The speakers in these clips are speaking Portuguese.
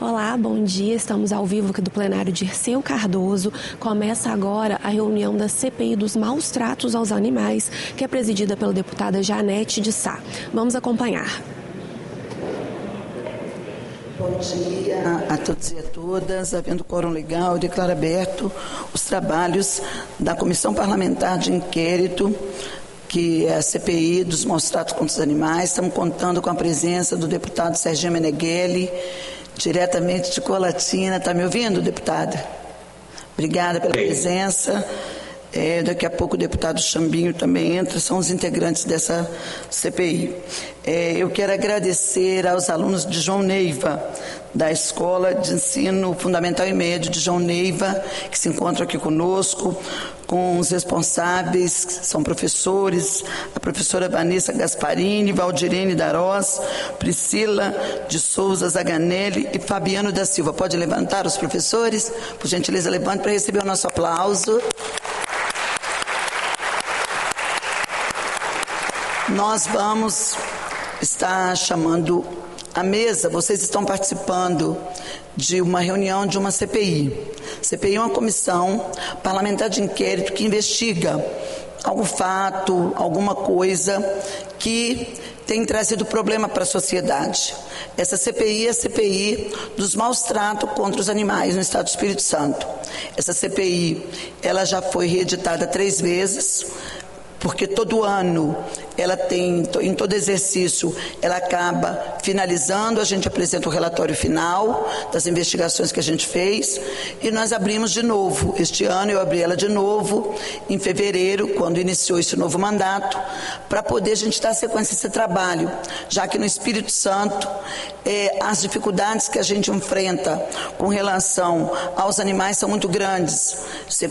Olá, bom dia. Estamos ao vivo aqui do plenário Dirceu Cardoso. Começa agora a reunião da CPI dos maus tratos aos animais, que é presidida pela deputada Janete de Sá. Vamos acompanhar. Bom dia a todos e a todas. Havendo quórum legal, eu declaro aberto os trabalhos da Comissão Parlamentar de Inquérito, que é a CPI dos maus tratos contra os animais. Estamos contando com a presença do deputado Serginho Meneghelli, diretamente de Colatina. Está me ouvindo, deputada? Obrigada pela presença. Daqui a pouco o deputado Chambinho também entra, são os integrantes dessa CPI. Eu quero agradecer aos alunos de João Neiva, da Escola de Ensino Fundamental e Médio de João Neiva, que se encontram aqui conosco, com os responsáveis, que são professores, a professora Vanessa Gasparini, Valdirene Darós, Priscila de Souza Zaganelli e Fabiano da Silva. Pode levantar os professores? Por gentileza, levante para receber o nosso aplauso. Nós vamos estar chamando a mesa, vocês estão participando de uma reunião de uma CPI. CPI é uma comissão parlamentar de inquérito que investiga algum fato, alguma coisa que tem trazido problema para a sociedade. Essa CPI é a CPI dos maus tratos contra os animais no Estado do Espírito Santo. Essa CPI, ela já foi reeditada 3 vezes, porque todo ano ela tem, em todo exercício, ela acaba finalizando, a gente apresenta o relatório final das investigações que a gente fez e nós abrimos de novo. Este ano eu abri ela de novo, em fevereiro, quando iniciou esse novo mandato, para poder a gente dar sequência a esse trabalho, já que no Espírito Santo as dificuldades que a gente enfrenta com relação aos animais são muito grandes.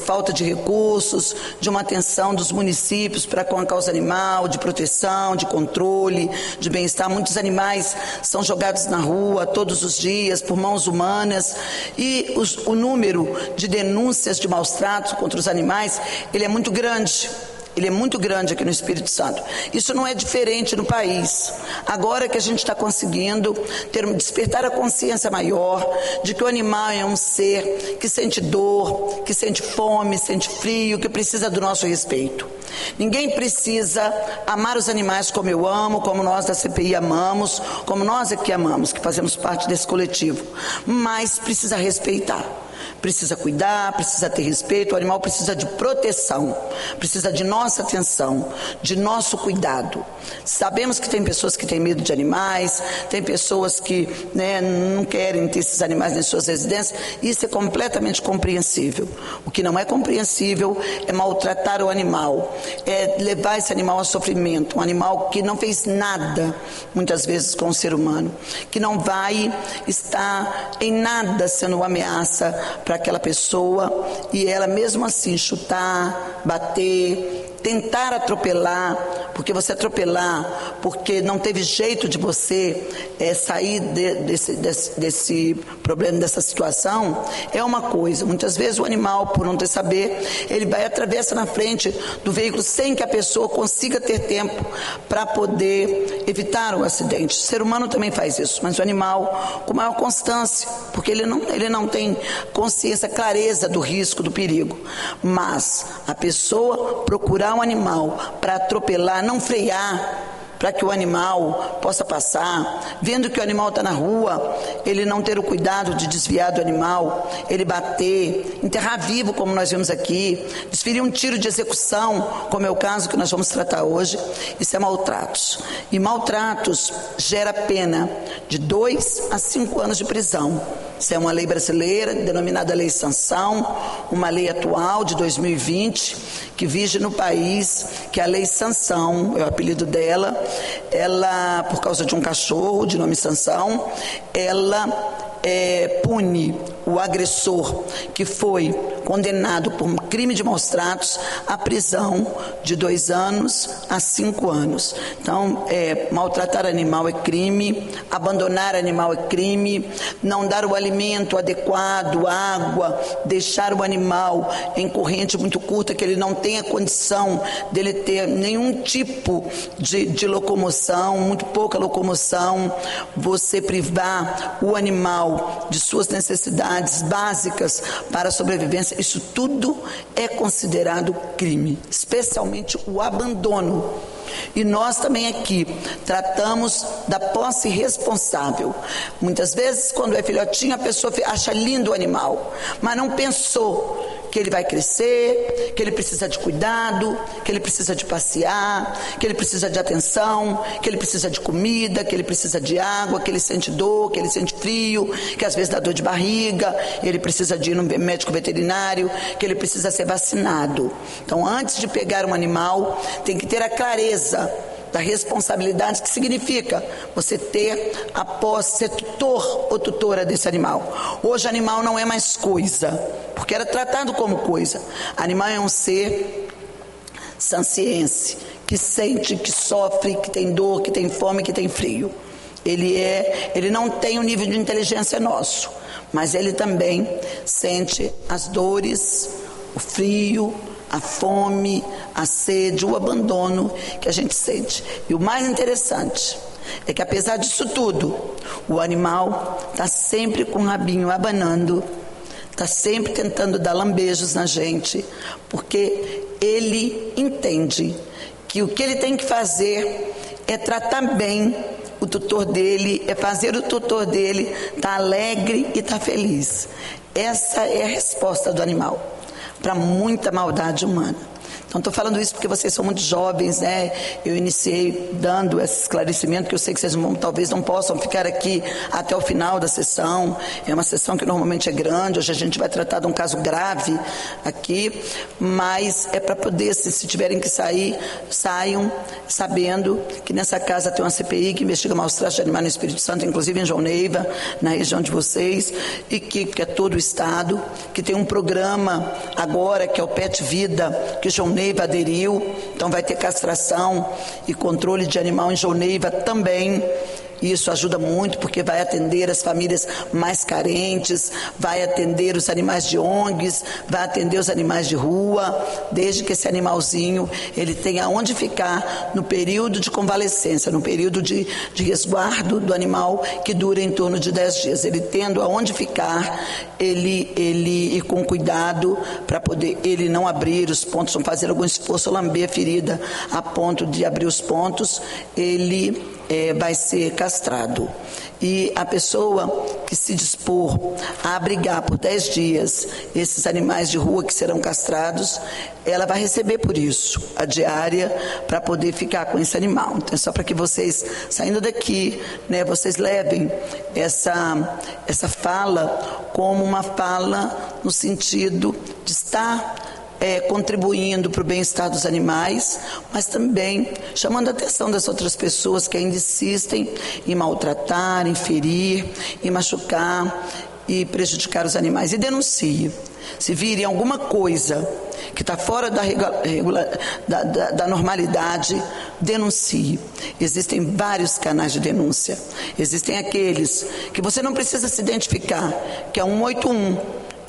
Falta de recursos, de uma atenção dos municípios para com a causa animal, de proteção, de controle, de bem-estar. Muitos animais são jogados na rua todos os dias por mãos humanas e o número de denúncias de maus tratos contra os animais, ele é muito grande. Ele é muito grande aqui no Espírito Santo. Isso não é diferente no país. Agora que a gente está conseguindo despertar a consciência maior de que o animal é um ser que sente dor, que sente fome, sente frio, que precisa do nosso respeito. Ninguém precisa amar os animais como eu amo, como nós da CPI amamos, como nós aqui amamos, que fazemos parte desse coletivo. Mas precisa respeitar. Precisa cuidar, precisa ter respeito, o animal precisa de proteção, precisa de nossa atenção, de nosso cuidado. Sabemos que tem pessoas que têm medo de animais, tem pessoas que não querem ter esses animais nas suas residências, isso é completamente compreensível. O que não é compreensível é maltratar o animal, é levar esse animal a sofrimento, um animal que não fez nada, muitas vezes, com o ser humano, que não vai estar em nada sendo uma ameaça para aquela pessoa e ela mesmo assim chutar, bater, tentar atropelar, porque você atropelar, porque não teve jeito de você sair desse problema, dessa situação, é uma coisa. Muitas vezes o animal, por não ter saber, ele vai atravessa na frente do veículo sem que a pessoa consiga ter tempo para poder evitar o acidente. O ser humano também faz isso, mas o animal com maior constância, porque ele não tem consciência, clareza do risco, do perigo. Mas a pessoa procurar um animal para atropelar, não frear, para que o animal possa passar, vendo que o animal está na rua, ele não ter o cuidado de desviar do animal, ele bater, enterrar vivo, como nós vimos aqui, desferir um tiro de execução, como é o caso que nós vamos tratar hoje, isso é maltratos. E maltratos gera pena de 2 a 5 anos de prisão. Isso é uma lei brasileira, denominada Lei Sanção, uma lei atual de 2020, que vige no país, que é a Lei Sanção, é o apelido dela. Ela, por causa de um cachorro de nome Sansão, ela pune o agressor que foi condenado por um crime de maus tratos à prisão de 2 anos a 5 anos. Então, maltratar animal é crime, abandonar animal é crime, não dar o alimento adequado, água, deixar o animal em corrente muito curta, que ele não tenha condição dele ter nenhum tipo de locomoção, muito pouca locomoção, você privar privar o animal de suas necessidades básicas para a sobrevivência, isso tudo é considerado crime, especialmente o abandono. E nós também aqui tratamos da posse responsável. Muitas vezes, quando é filhotinho, a pessoa acha lindo o animal, mas não pensou que ele vai crescer, que ele precisa de cuidado, que ele precisa de passear, que ele precisa de atenção, que ele precisa de comida, que ele precisa de água, que ele sente dor, que ele sente frio, que às vezes dá dor de barriga, ele precisa de ir no médico veterinário, que ele precisa ser vacinado. Então, antes de pegar um animal, tem que ter a clareza da responsabilidade, que significa você ter a posse, ser tutor ou tutora desse animal. Hoje, animal não é mais coisa, porque era tratado como coisa. Animal é um ser sanciense, que sente, que sofre, que tem dor, que tem fome, que tem frio. Ele não tem o nível de inteligência nosso, mas ele também sente as dores, o frio, a fome, a sede, o abandono que a gente sente. E o mais interessante é que, apesar disso tudo, o animal está sempre com o rabinho abanando, está sempre tentando dar lambejos na gente, porque ele entende que o que ele tem que fazer é tratar bem o tutor dele, é fazer o tutor dele estar alegre e estar feliz. Essa é a resposta do animal para muita maldade humana. Então, estou falando isso porque vocês são muito jovens, né? Eu iniciei dando esse esclarecimento, que eu sei que vocês talvez não possam ficar aqui até o final da sessão. É uma sessão que normalmente é grande, hoje a gente vai tratar de um caso grave aqui, mas é para poder, se tiverem que sair, saiam sabendo que nessa casa tem uma CPI que investiga maus tratos de animais no Espírito Santo, inclusive em João Neiva, na região de vocês, e que é todo o estado, que tem um programa agora que é o Pet Vida, que João Neiva aderiu, então vai ter castração e controle de animal em João Neiva também. Isso ajuda muito, porque vai atender as famílias mais carentes, vai atender os animais de ONGs, vai atender os animais de rua, desde que esse animalzinho ele tenha onde ficar no período de convalescência, no período de resguardo do animal, que dura em torno de 10 dias. Ele tendo aonde ficar, ele ir com cuidado para poder ele não abrir os pontos, não fazer algum esforço, lamber a ferida a ponto de abrir os pontos, ele vai ser castrado. E a pessoa que se dispor a abrigar por 10 dias esses animais de rua que serão castrados, ela vai receber por isso a diária para poder ficar com esse animal. Então, é só para que vocês, saindo daqui, né, vocês levem essa fala como uma fala no sentido de estar contribuindo para o bem-estar dos animais, mas também chamando a atenção das outras pessoas que ainda insistem em maltratar, em ferir, em machucar e prejudicar os animais. E denuncie. Se virem alguma coisa que está fora da normalidade, denuncie. Existem vários canais de denúncia. Existem aqueles que você não precisa se identificar, que é 181.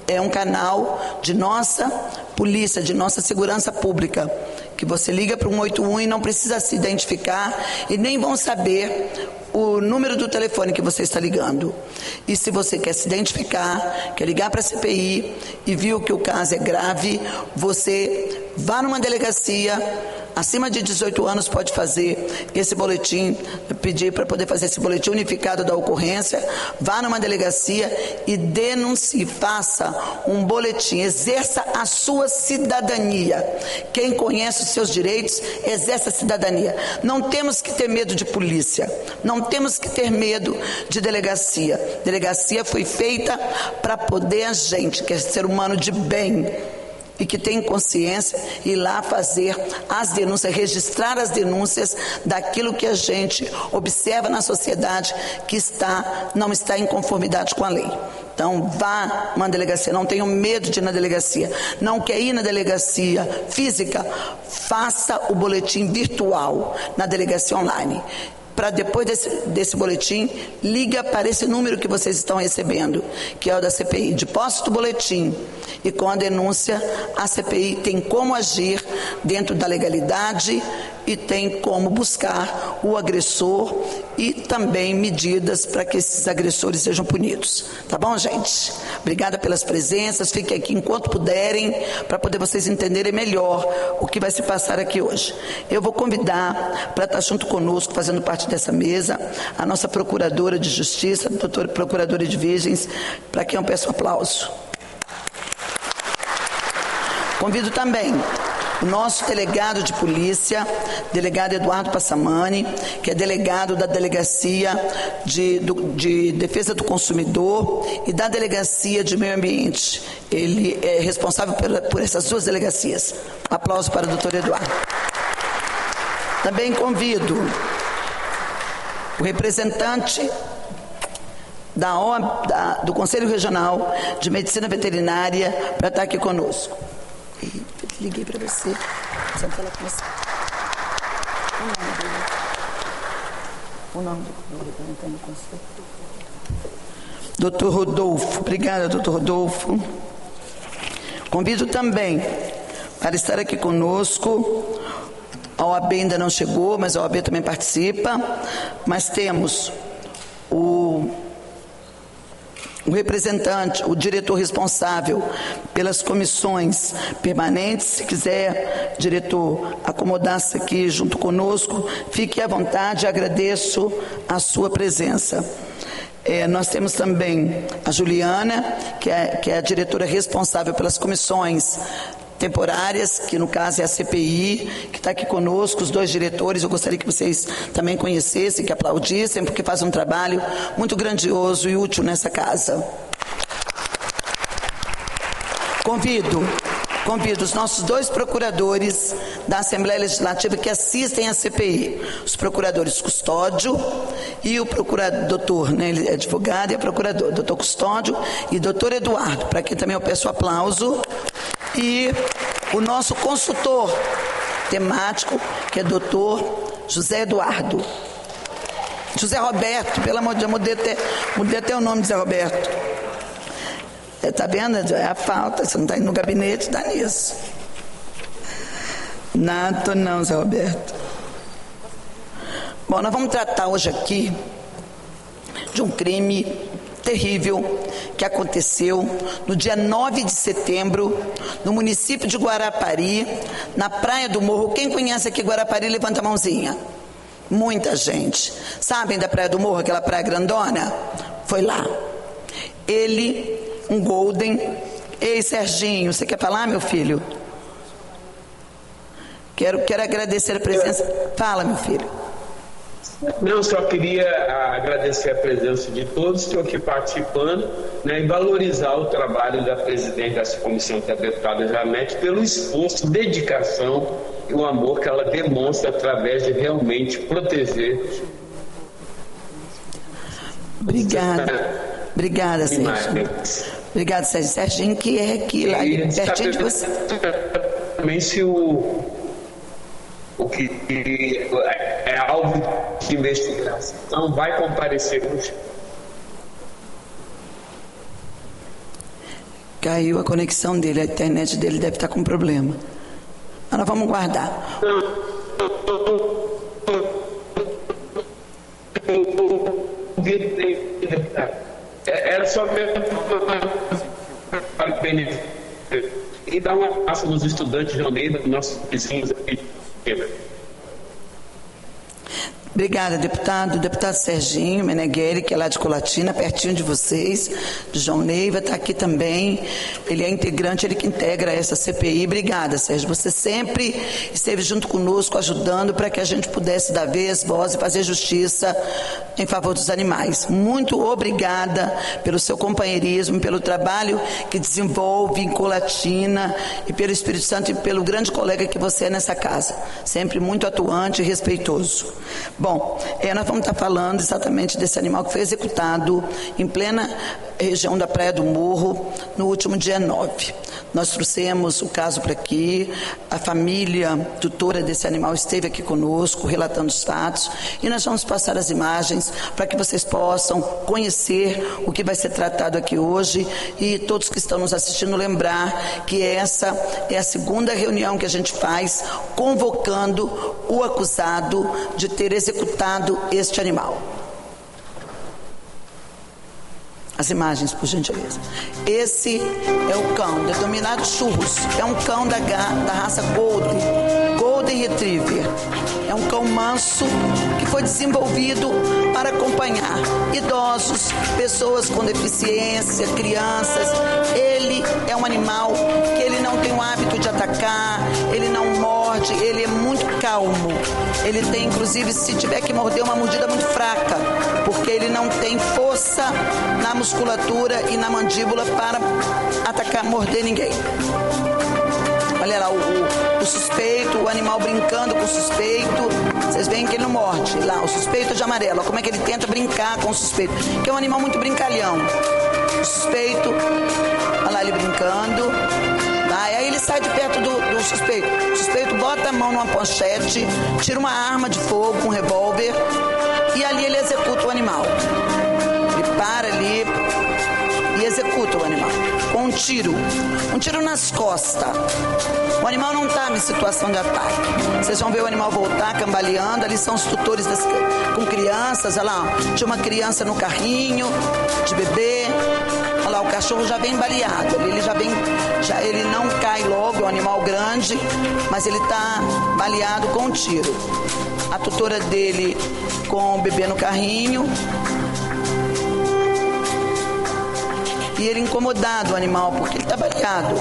É um canal de nossa polícia, de nossa segurança pública, que você liga para o 181 e não precisa se identificar e nem vão saber o número do telefone que você está ligando. E se você quer se identificar, quer ligar para a CPI e viu que o caso é grave, você vá numa delegacia. Acima de 18 anos pode fazer esse boletim, pedir para poder fazer esse boletim unificado da ocorrência, vá numa delegacia e denuncie, faça um boletim, exerça a sua cidadania. Quem conhece os seus direitos, exerça a cidadania. Não temos que ter medo de polícia, não temos que ter medo de delegacia. Delegacia foi feita para poder a gente, que é ser humano de bem, e que tem consciência, ir lá fazer as denúncias, registrar as denúncias daquilo que a gente observa na sociedade que não está em conformidade com a lei. Então, vá numa delegacia, não tenham medo de ir na delegacia. Não quer ir na delegacia física? Faça o boletim virtual na delegacia online. Para depois desse boletim, liga para esse número que vocês estão recebendo, que é o da CPI. De posse do boletim e com a denúncia, a CPI tem como agir dentro da legalidade e tem como buscar o agressor e também medidas para que esses agressores sejam punidos. Tá bom, gente? Obrigada pelas presenças, fiquem aqui enquanto puderem, para poder vocês entenderem melhor o que vai se passar aqui hoje. Eu vou convidar para estar junto conosco, fazendo parte dessa mesa, a nossa Procuradora de Justiça, doutora Procuradora de Virgens, para quem eu peço um aplauso. Convido também o nosso delegado de polícia, delegado Eduardo Passamani, que é delegado da Delegacia de Defesa do Consumidor e da Delegacia de Meio Ambiente. Ele é responsável por essas duas delegacias. Um aplauso para o doutor Eduardo. Também convido o representante do Conselho Regional de Medicina Veterinária para estar aqui conosco. Liguei para você. O nome do representante do Conselho. Doutor Rodolfo. Obrigada, doutor Rodolfo. Convido também para estar aqui conosco. A OAB ainda não chegou, mas a OAB também participa. Mas temos o representante, o diretor responsável pelas comissões permanentes. Se quiser, diretor, acomodar-se aqui junto conosco, fique à vontade, agradeço a sua presença. Nós temos também a Juliana, que é a diretora responsável pelas comissões temporárias, que no caso é a CPI, que está aqui conosco, os dois diretores. Eu gostaria que vocês também conhecessem, que aplaudissem, porque fazem um trabalho muito grandioso e útil nessa casa. Convido os nossos dois procuradores da Assembleia Legislativa que assistem à CPI, os procuradores Custódio e o procurador, doutor, né, ele é advogado e é procurador, doutor Custódio e doutor Eduardo, para quem também eu peço aplauso, e o nosso consultor temático, que é doutor José Eduardo. José Roberto, pelo amor de Deus, mudei até o nome de José Roberto. Está vendo? É a falta, você não está indo no gabinete, dá nisso. Nada não, Zé Roberto. Bom, nós vamos tratar hoje aqui de um crime terrível que aconteceu no dia 9 de setembro, no município de Guarapari, na Praia do Morro. Quem conhece aqui Guarapari, levanta a mãozinha. Muita gente. Sabem da Praia do Morro, aquela praia grandona? Foi lá. Ele, um Golden. Ei, Serginho, você quer falar, meu filho? Quero agradecer a presença. Fala, meu filho. Não, só queria agradecer a presença de todos que estão aqui participando, né, e valorizar o trabalho da presidente dessa comissão, que é a deputada Janete, pelo esforço, dedicação e o amor que ela demonstra através de realmente proteger. Obrigada, Serginho. Obrigada, Serginho. Serginho, que é aqui, lá pertinho de você. Também se o que é alvo de investigação vai comparecer hoje. Caiu a conexão dele, a internet dele deve estar com problema. Mas nós vamos guardar. Era só e dar um abraço nos estudantes de Almeida, nossos vizinhos aqui. Obrigada, deputado. O deputado Serginho Meneghelli, que é lá de Colatina, pertinho de vocês, de João Neiva, está aqui também. Ele é integrante, ele que integra essa CPI. Obrigada, Sérgio. Você sempre esteve junto conosco, ajudando para que a gente pudesse dar vez, voz e fazer justiça em favor dos animais. Muito obrigada pelo seu companheirismo, pelo trabalho que desenvolve em Colatina e pelo Espírito Santo e pelo grande colega que você é nessa casa. Sempre muito atuante e respeitoso. Bom, nós vamos estar falando exatamente desse animal que foi executado em plena região da Praia do Morro no último dia 9. Nós trouxemos o caso para aqui, a família tutora desse animal esteve aqui conosco, relatando os fatos, e nós vamos passar as imagens para que vocês possam conhecer o que vai ser tratado aqui hoje, e todos que estão nos assistindo lembrar que essa é a segunda reunião que a gente faz convocando o acusado de ter executado este animal. As imagens, por gentileza. Esse é o cão, denominado Churros. É um cão da raça Golden Retriever. É um cão manso que foi desenvolvido para acompanhar idosos, pessoas com deficiência, crianças. Ele é um animal que ele não tem o hábito de atacar, ele não morde, ele é muito calmo. Ele tem, inclusive, se tiver que morder, uma mordida muito fraca, porque ele não tem força na musculatura e na mandíbula para atacar, morder ninguém. Olha lá o suspeito, o animal brincando com o suspeito. Vocês veem que ele não morde. Lá, o suspeito de amarelo. Olha como é que ele tenta brincar com o suspeito, que é um animal muito brincalhão. O suspeito, olha lá ele brincando. Aí ele sai de perto do suspeito. O suspeito bota a mão numa pochete, tira uma arma de fogo, um revólver, e ali ele executa o animal. Ele para ali e executa o animal com um tiro nas costas. O animal não está em situação de ataque. Vocês vão ver o animal voltar cambaleando. Ali são os tutores com crianças. Olha lá, tinha uma criança no carrinho de bebê. Olha lá, o cachorro já vem baleado. Ele não cai logo, é um animal grande, mas ele está baleado com um tiro. A tutora dele com o bebê no carrinho. E ele incomodado, o animal, porque ele está baleado.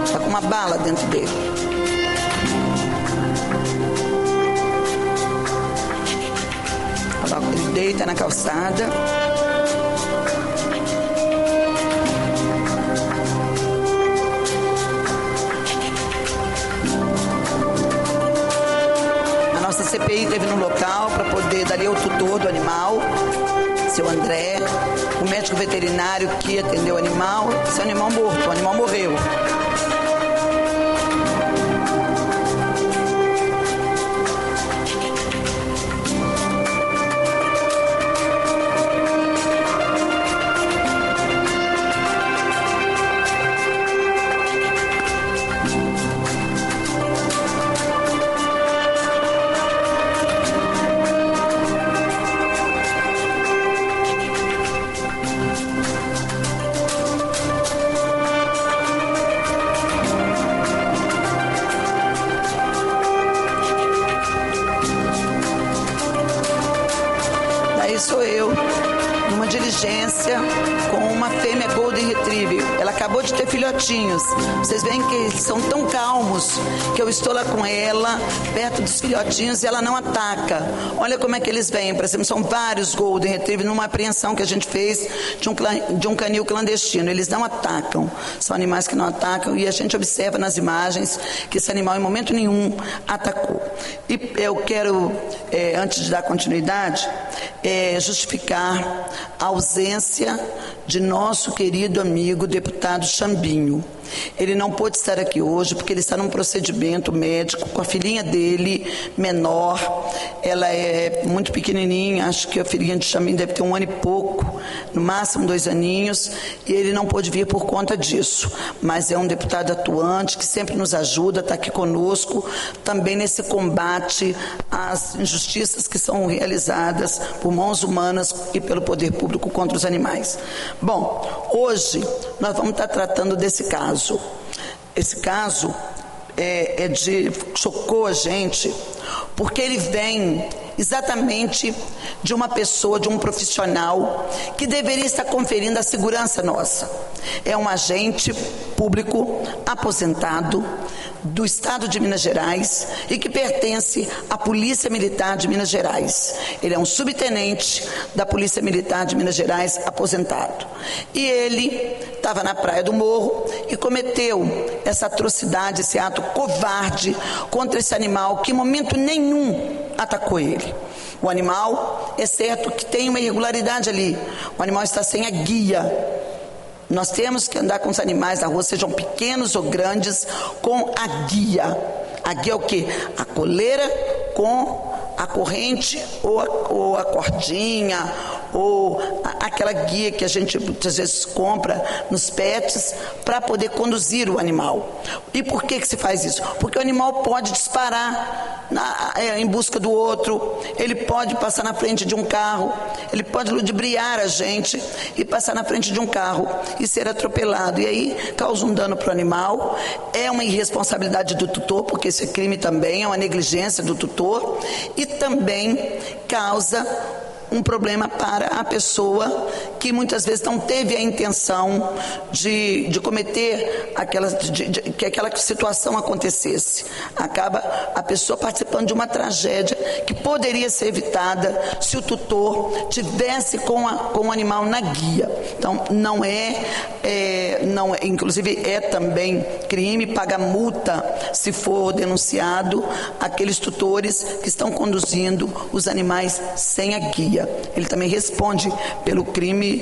Está com uma bala dentro dele. Ele deita na calçada. A nossa CPI esteve no local para poder dar o tutor do animal, seu André, o médico veterinário que atendeu o animal. Esse animal morto, o animal morreu. Sou eu, numa diligência com uma fêmea Golden Retriever. Ela acabou de ter filhotinhos. Vocês veem que eles são tão calmos que eu estou lá com ela, perto dos filhotinhos, e ela não ataca. Olha como é que eles vêm. Por exemplo, são vários Golden Retriever numa apreensão que a gente fez de um canil clandestino. Eles não atacam. São animais que não atacam, e a gente observa nas imagens que esse animal em momento nenhum atacou. E eu quero, antes de dar continuidade, justificar a ausência de nosso querido amigo deputado Chambinho. Ele não pôde estar aqui hoje porque ele está num procedimento médico com a filhinha dele, menor. Ela é muito pequenininha, acho que a filhinha de Chambinho deve ter 1 ano e pouco, no máximo 2 aninhos, e ele não pôde vir por conta disso. Mas é um deputado atuante que sempre nos ajuda, está aqui conosco, também nesse combate às injustiças que são realizadas por mãos humanas e pelo poder público contra os animais. Bom, hoje nós vamos estar tratando desse caso. Esse caso chocou a gente, porque ele vem exatamente de uma pessoa, de um profissional que deveria estar conferindo a segurança nossa. É um agente público aposentado do estado de Minas Gerais e que pertence à Polícia Militar de Minas Gerais. Ele é um subtenente da Polícia Militar de Minas Gerais aposentado. E ele estava na Praia do Morro e cometeu essa atrocidade, esse ato covarde contra esse animal que em momento nenhum atacou ele. O animal, é certo que tem uma irregularidade ali, o animal está sem a guia. Nós temos que andar com os animais na rua, sejam pequenos ou grandes, com a guia. A guia é o quê? A coleira com a corrente ou a cordinha, ou aquela guia que a gente muitas vezes compra nos pets para poder conduzir o animal. E por que se faz isso? Porque o animal pode disparar em busca do outro, ele pode passar na frente de um carro, ele pode ludibriar a gente e passar na frente de um carro e ser atropelado, e aí causa um dano para o animal. É uma irresponsabilidade do tutor, porque esse crime também é uma negligência do tutor, e também causa um problema para a pessoa que muitas vezes não teve a intenção de cometer que aquela situação acontecesse. Acaba a pessoa participando de uma tragédia que poderia ser evitada se o tutor tivesse com o animal na guia. Então não é, inclusive é também crime, paga multa se for denunciado aqueles tutores que estão conduzindo os animais sem a guia. Ele também responde pelo crime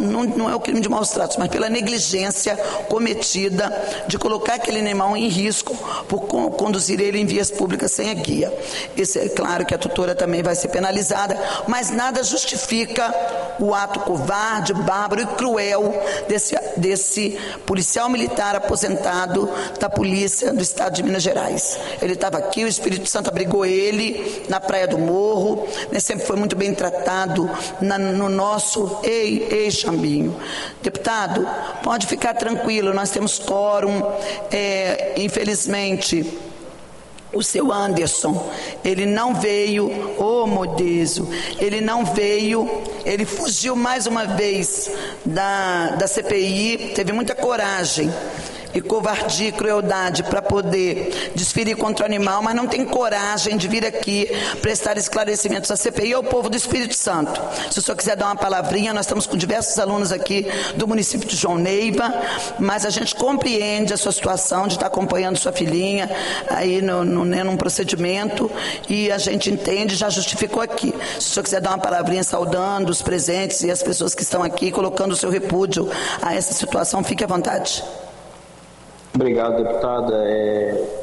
não é o crime de maus tratos, mas pela negligência cometida de colocar aquele animal em risco por conduzir ele em vias públicas sem a guia. É claro que a tutora também vai ser penalizada, mas nada justifica o ato covarde, bárbaro e cruel desse policial militar aposentado da polícia do estado de Minas Gerais. Ele estava aqui, o Espírito Santo abrigou ele na Praia do Morro, né, sempre foi muito bem tratado no nosso... Ei, Xambinho. Deputado, pode ficar tranquilo, nós temos quórum. Infelizmente, o seu Anderson, ele não veio, Modeso, ele não veio, ele fugiu mais uma vez da CPI, teve muita coragem e covardia e crueldade para poder desferir contra o animal, mas não tem coragem de vir aqui prestar esclarecimentos à CPI ao povo do Espírito Santo. Se o senhor quiser dar uma palavrinha, nós estamos com diversos alunos aqui do município de João Neiva, mas a gente compreende a sua situação de estar acompanhando sua filhinha aí num procedimento, e a gente entende, já justificou aqui. Se o senhor quiser dar uma palavrinha saudando os presentes e as pessoas que estão aqui, colocando o seu repúdio a essa situação, fique à vontade. Obrigado, deputada.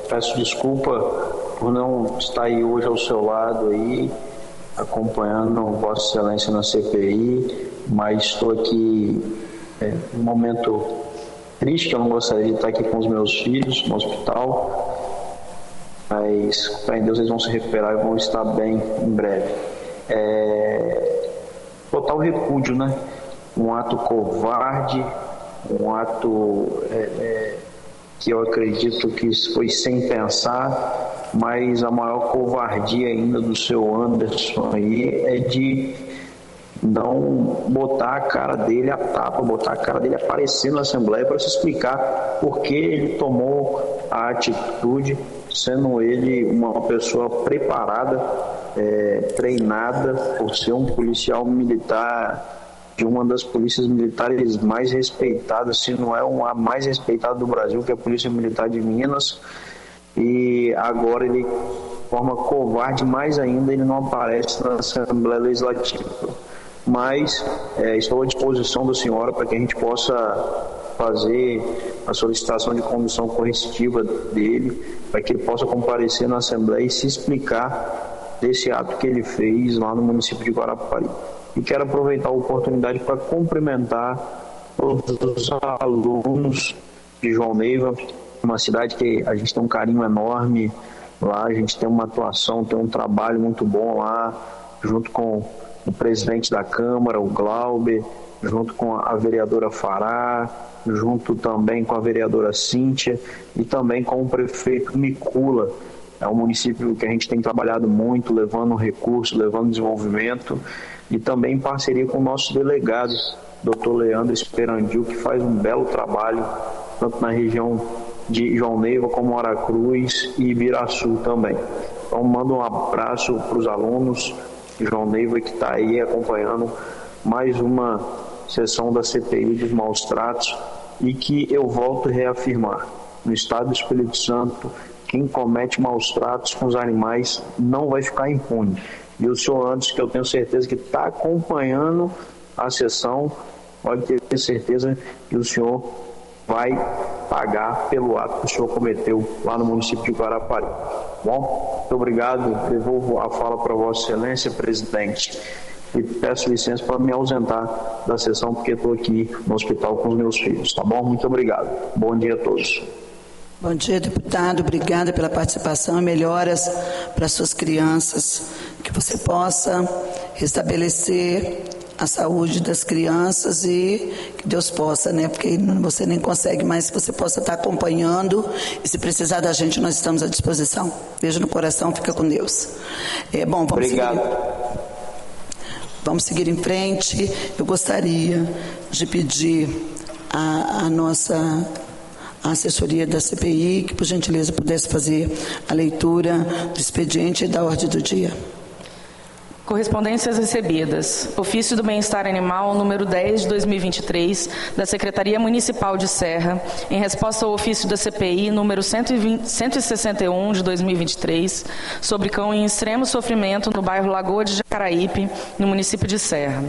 Peço desculpa por não estar aí hoje ao seu lado, aí, acompanhando Vossa Excelência na CPI, mas estou aqui num momento triste, que eu não gostaria de estar aqui com os meus filhos no hospital, mas para em Deus eles vão se recuperar e vão estar bem em breve. Total repúdio, né? Um ato covarde, um ato... que eu acredito que foi sem pensar, mas a maior covardia ainda do seu Anderson aí é de não botar a cara dele a tapa, botar a cara dele aparecer na Assembleia para se explicar por que ele tomou a atitude, sendo ele uma pessoa preparada, treinada por ser um policial militar de uma das polícias militares mais respeitadas, se não é a mais respeitada do Brasil, que é a Polícia Militar de Minas, e agora ele, de forma covarde, mais ainda, ele não aparece na Assembleia Legislativa. Mas estou à disposição da senhora para que a gente possa fazer a solicitação de comissão corretiva dele, para que ele possa comparecer na Assembleia e se explicar desse ato que ele fez lá no município de Guarapari. E quero aproveitar a oportunidade para cumprimentar todos os alunos de João Neiva, uma cidade que a gente tem um carinho enorme lá, a gente tem uma atuação, tem um trabalho muito bom lá, junto com o presidente da Câmara, o Glauber, junto com a vereadora Fará, junto também com a vereadora Cíntia e também com o prefeito Micula. É um município que a gente tem trabalhado muito, levando recursos, levando desenvolvimento, e também em parceria com o nosso delegado, Dr. Leandro Esperandil, que faz um belo trabalho, tanto na região de João Neiva como Aracruz e Ibiraçu também. Então, mando um abraço para os alunos de João Neiva que está aí acompanhando mais uma sessão da CPI dos maus tratos, e que eu volto a reafirmar, no estado do Espírito Santo, quem comete maus tratos com os animais não vai ficar impune. E o senhor Anderson, que eu tenho certeza que está acompanhando a sessão, pode ter certeza que o senhor vai pagar pelo ato que o senhor cometeu lá no município de Guarapari. Bom, muito obrigado. Devolvo a fala para Vossa Excelência, presidente. E peço licença para me ausentar da sessão, porque estou aqui no hospital com os meus filhos, tá bom? Muito obrigado. Bom dia a todos. Bom dia, deputado. Obrigada pela participação e melhoras para suas crianças. Que você possa restabelecer a saúde das crianças e que Deus possa, né? Porque você nem consegue mais, que você possa estar acompanhando e se precisar da gente, nós estamos à disposição. Beijo no coração, fica com Deus. Bom, vamos seguir em frente. Eu gostaria de pedir a nossa assessoria da CPI que, por gentileza, pudesse fazer a leitura do expediente e da ordem do dia. Correspondências recebidas. Ofício do Bem-Estar Animal, número 10 de 2023, da Secretaria Municipal de Serra, em resposta ao ofício da CPI, número 161 de 2023, sobre cão em extremo sofrimento no bairro Lagoa de Jacaraípe, no município de Serra.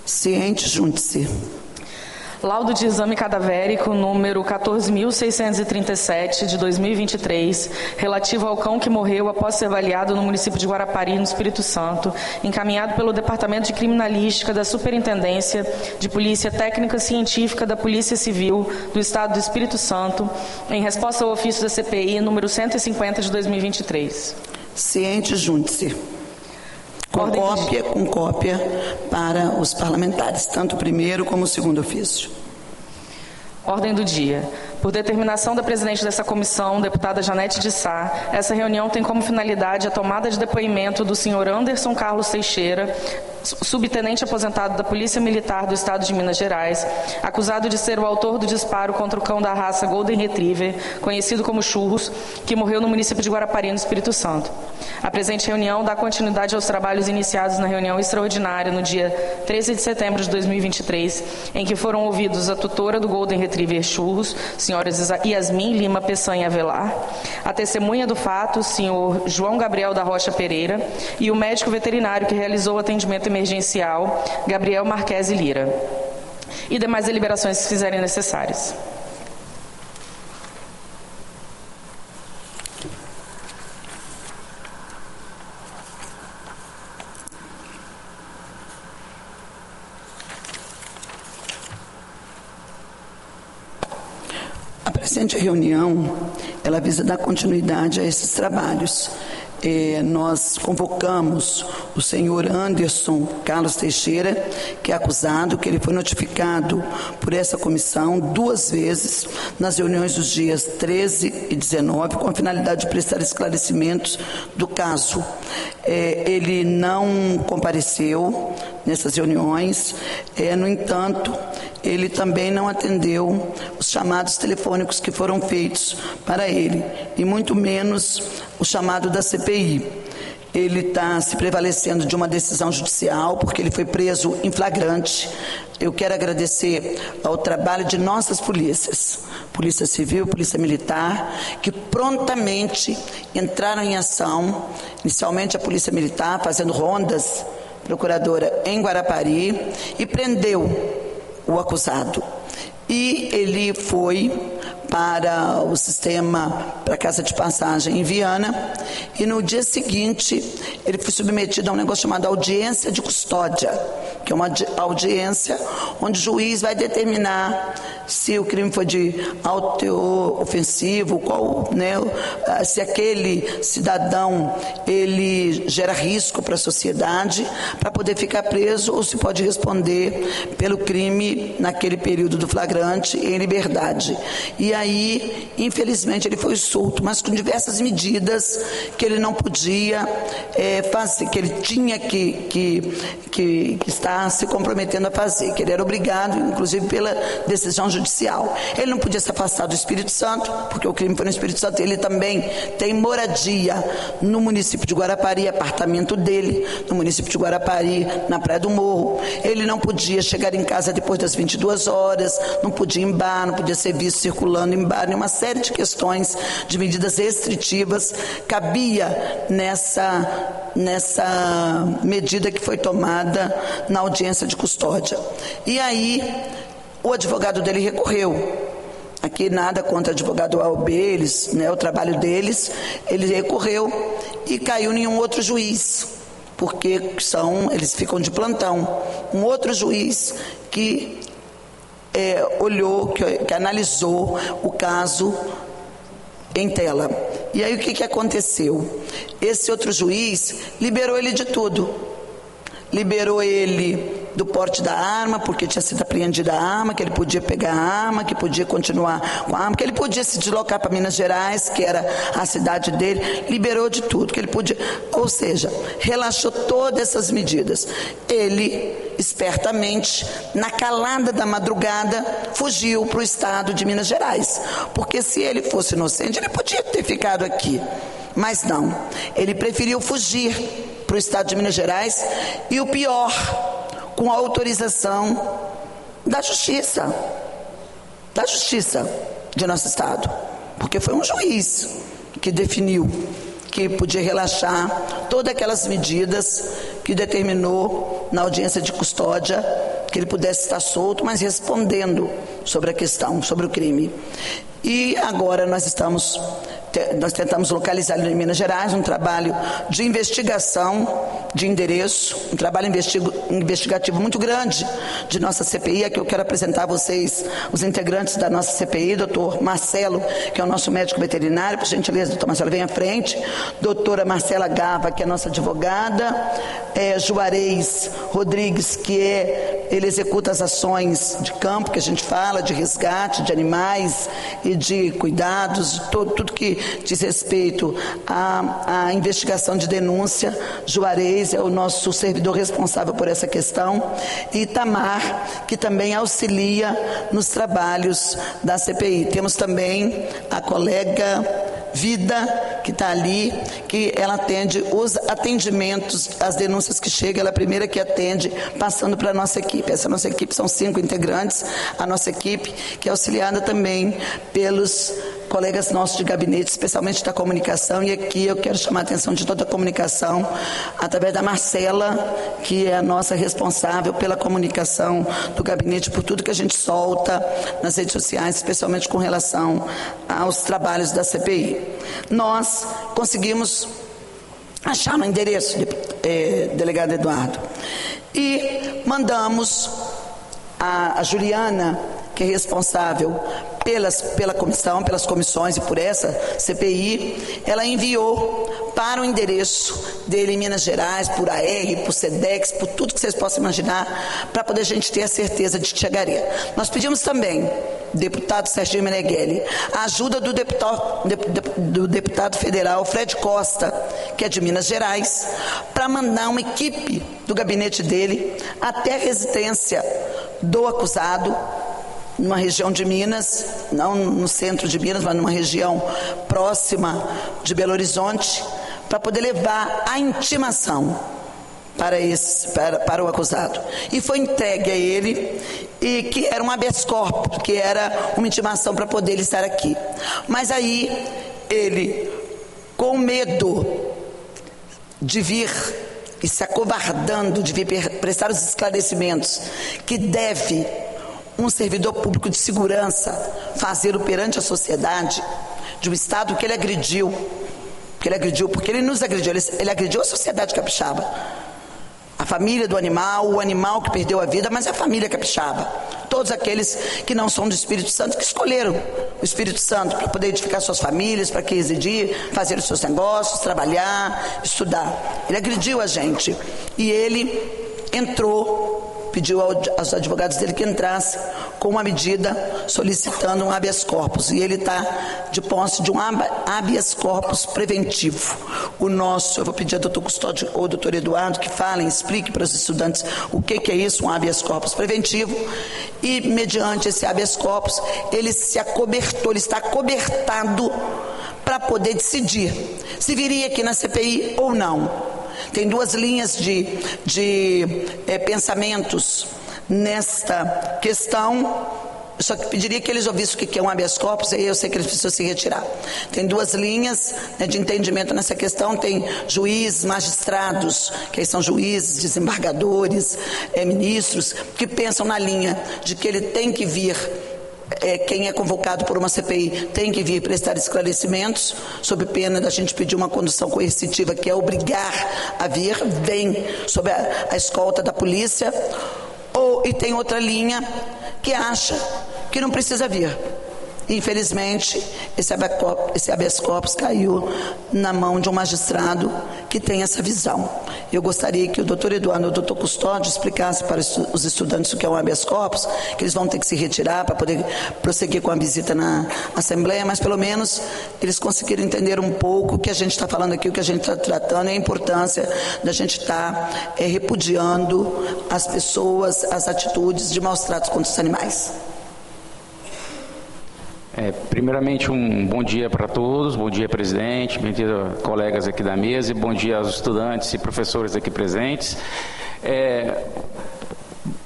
Ciente, junte-se. Laudo de exame cadavérico número 14.637 de 2023, relativo ao cão que morreu após ser avaliado no município de Guarapari, no Espírito Santo, encaminhado pelo Departamento de Criminalística da Superintendência de Polícia Técnica Científica da Polícia Civil do Estado do Espírito Santo, em resposta ao ofício da CPI número 150 de 2023. Ciente, junte-se. Com cópia para os parlamentares, tanto o primeiro como o segundo ofício. Ordem do dia. Por determinação da presidente dessa comissão, deputada Janete de Sá, essa reunião tem como finalidade a tomada de depoimento do senhor Anderson Carlos Teixeira, subtenente aposentado da Polícia Militar do Estado de Minas Gerais, acusado de ser o autor do disparo contra o cão da raça Golden Retriever, conhecido como Churros, que morreu no município de Guarapari, no Espírito Santo. A presente reunião dá continuidade aos trabalhos iniciados na reunião extraordinária no dia 13 de setembro de 2023, em que foram ouvidos a tutora do Golden Retriever Churros, senhora Yasmin Lima Peçanha Avelar, a testemunha do fato, senhor João Gabriel da Rocha Pereira, e o médico veterinário que realizou o atendimento emergencial, Gabriel Marques Lira, e demais deliberações que fizerem necessárias. A presente reunião, ela visa dar continuidade a esses trabalhos. Nós convocamos o senhor Anderson Carlos Teixeira, que é acusado, que ele foi notificado por essa comissão 2 vezes nas reuniões dos dias 13 e 19, com a finalidade de prestar esclarecimentos do caso. Ele não compareceu nessas reuniões, no entanto, ele também não atendeu os chamados telefônicos que foram feitos para ele, e muito menos o chamado da CPI. Ele está se prevalecendo de uma decisão judicial, porque ele foi preso em flagrante. Eu quero agradecer ao trabalho de nossas polícias, Polícia Civil, Polícia Militar, que prontamente entraram em ação, inicialmente a Polícia Militar, fazendo rondas, procuradora em Guarapari, e prendeu o acusado. E ele foi para o sistema, para a casa de passagem em Viana, e no dia seguinte ele foi submetido a um negócio chamado audiência de custódia, que é uma audiência onde o juiz vai determinar se o crime foi de alto teor ofensivo, se aquele cidadão ele gera risco para a sociedade, para poder ficar preso, ou se pode responder pelo crime naquele período do flagrante em liberdade. E aí, infelizmente, ele foi solto, mas com diversas medidas que ele não podia fazer, que ele tinha que estar está se comprometendo a fazer, que ele era obrigado, inclusive pela decisão judicial. Ele não podia se afastar do Espírito Santo, porque o crime foi no Espírito Santo. Ele também tem moradia no município de Guarapari, apartamento dele, no município de Guarapari, na Praia do Morro. Ele não podia chegar em casa depois das 22 horas, não podia ir em bar, não podia ser visto circulando em bar, uma série de questões, de medidas restritivas, cabia nessa medida que foi tomada na audiência de custódia. E aí, o advogado dele recorreu. Aqui nada contra o advogado AOB, eles, né, o trabalho deles, ele recorreu e caiu em um outro juiz, porque eles ficam de plantão. Um outro juiz que olhou, que analisou o caso em tela. E aí o que aconteceu? Esse outro juiz liberou ele de tudo. Liberou ele do porte da arma, porque tinha sido apreendida a arma, que ele podia pegar a arma, que podia continuar com a arma, que ele podia se deslocar para Minas Gerais, que era a cidade dele. Liberou de tudo, que ele podia, ou seja, relaxou todas essas medidas. Ele, espertamente, na calada da madrugada, fugiu para o estado de Minas Gerais, porque se ele fosse inocente, ele podia ter ficado aqui, mas não, ele preferiu fugir para o estado de Minas Gerais, e o pior, com a autorização da justiça de nosso estado, porque foi um juiz que definiu que podia relaxar todas aquelas medidas que determinou na audiência de custódia que ele pudesse estar solto, mas respondendo sobre a questão, sobre o crime. E agora nós tentamos localizar ele em Minas Gerais, um trabalho de investigação de endereço, um trabalho investigativo muito grande de nossa CPI. Aqui eu quero apresentar a vocês os integrantes da nossa CPI, doutor Marcelo, que é o nosso médico veterinário, por gentileza, doutor Marcelo, vem à frente, doutora Marcela Gava, que é a nossa advogada, Juarez Rodrigues, que ele executa as ações de campo, que a gente fala, de resgate de animais e de cuidados, tudo que diz respeito à investigação de denúncia. Juarez é o nosso servidor responsável por essa questão, e Itamar, que também auxilia nos trabalhos da CPI. Temos também a colega Vida, que está ali, que ela atende os atendimentos, as denúncias que chegam, ela é a primeira que atende, passando para a nossa equipe. Essa nossa equipe são 5 integrantes, a nossa equipe, que é auxiliada também pelos colegas nossos de gabinete, especialmente da comunicação, e aqui eu quero chamar a atenção de toda a comunicação, através da Marcela, que é a nossa responsável pela comunicação do gabinete, por tudo que a gente solta nas redes sociais, especialmente com relação aos trabalhos da CPI. Nós conseguimos achar no endereço, delegado Eduardo, e mandamos a Juliana, que é responsável pela comissão, pelas comissões e por essa CPI, ela enviou para o endereço dele em Minas Gerais, por AR, por SEDEX, por tudo que vocês possam imaginar, para poder a gente ter a certeza de que chegaria. Nós pedimos também, deputado Serginho Meneghelli, a ajuda do deputado federal Fred Costa, que é de Minas Gerais, para mandar uma equipe do gabinete dele até a residência do acusado, numa região de Minas, não no centro de Minas, mas numa região próxima de Belo Horizonte, para poder levar a intimação para o acusado. E foi entregue a ele, e que era um habeas corpus, que era uma intimação para poder ele estar aqui. Mas aí ele, com medo de vir e se acovardando de vir prestar os esclarecimentos que deve um servidor público de segurança fazer perante a sociedade de um Estado que ele agrediu, porque ele nos agrediu, ele agrediu a sociedade capixaba, a família do animal, o animal que perdeu a vida, mas a família capixaba, todos aqueles que não são do Espírito Santo, que escolheram o Espírito Santo para poder edificar suas famílias, para que residir, fazer os seus negócios, trabalhar, estudar. Ele agrediu a gente, e ele entrou pediu aos advogados dele que entrasse com uma medida solicitando um habeas corpus, e ele está de posse de um habeas corpus preventivo. Eu vou pedir ao doutor Custódio ou ao doutor Eduardo que falem, expliquem para os estudantes o que é isso, um habeas corpus preventivo, e mediante esse habeas corpus, ele está acobertado para poder decidir se viria aqui na CPI ou não. Tem duas linhas de pensamentos nesta questão. Eu só pediria que eles ouvissem o que é um habeas corpus, e aí eu sei que eles precisam se retirar. Tem duas linhas, né, de entendimento nessa questão. Tem juízes, magistrados, que aí são juízes, desembargadores, ministros, que pensam na linha de que ele tem que vir, quem é convocado por uma CPI tem que vir prestar esclarecimentos, sob pena da gente pedir uma condução coercitiva, que é obrigar a vir, vem sob a escolta da polícia. E tem outra linha que acha que não precisa vir. Infelizmente, esse habeas corpus caiu na mão de um magistrado que tem essa visão. Eu gostaria que o doutor Eduardo e o doutor Custódio explicassem para os estudantes o que é um habeas corpus, que eles vão ter que se retirar para poder prosseguir com a visita na Assembleia, mas pelo menos eles conseguiram entender um pouco o que a gente está falando aqui, o que a gente está tratando, e a importância da gente estar repudiando as pessoas, as atitudes de maus tratos contra os animais. Primeiramente, um bom dia para todos, bom dia, presidente, bom dia, colegas aqui da mesa, e bom dia aos estudantes e professores aqui presentes.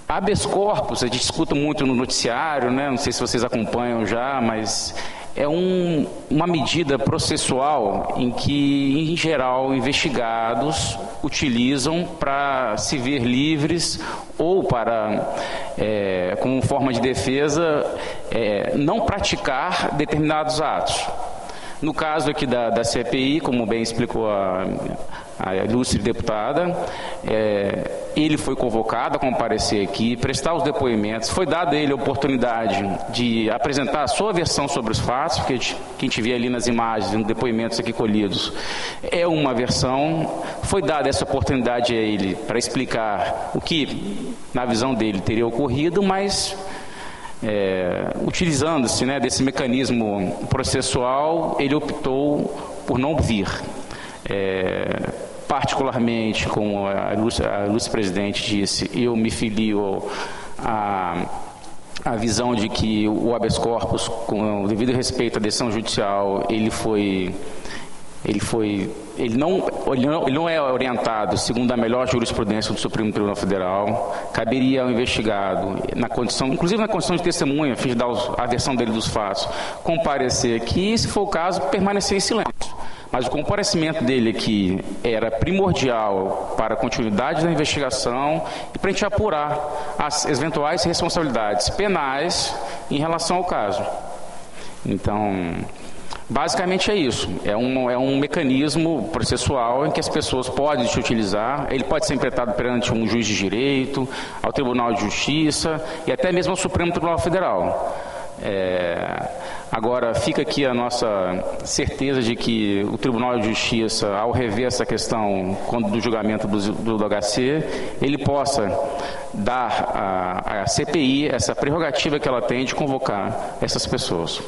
Habeas corpus, a gente escuta muito no noticiário, né? Não sei se vocês acompanham já, mas é uma medida processual em que, em geral, investigados utilizam para se ver livres ou para, como forma de defesa, não praticar determinados atos. No caso aqui da CPI, como bem explicou a ilustre deputada, ele foi convocado a comparecer aqui, prestar os depoimentos, foi dada a ele a oportunidade de apresentar a sua versão sobre os fatos, porque que a gente vê ali nas imagens, nos depoimentos aqui colhidos, é uma versão. Foi dada essa oportunidade a ele para explicar o que, na visão dele, teria ocorrido, mas utilizando-se, né, desse mecanismo processual, ele optou por não vir. Particularmente, como a ilustre presidente disse, eu me filio à visão de que o habeas corpus, com o devido respeito à decisão judicial, ele não é orientado segundo a melhor jurisprudência do Supremo Tribunal Federal. Caberia ao investigado, inclusive na condição de testemunha, a fim de dar a versão dele dos fatos, comparecer aqui e, se for o caso, permanecer em silêncio. Mas o comparecimento dele aqui era primordial para a continuidade da investigação e para a gente apurar as eventuais responsabilidades penais em relação ao caso. Então, basicamente é isso. É um mecanismo processual em que as pessoas podem se utilizar. Ele pode ser interpretado perante um juiz de direito, ao Tribunal de Justiça e até mesmo ao Supremo Tribunal Federal. Agora, fica aqui a nossa certeza de que o Tribunal de Justiça, ao rever essa questão do julgamento do HC, ele possa dar à CPI essa prerrogativa que ela tem de convocar essas pessoas.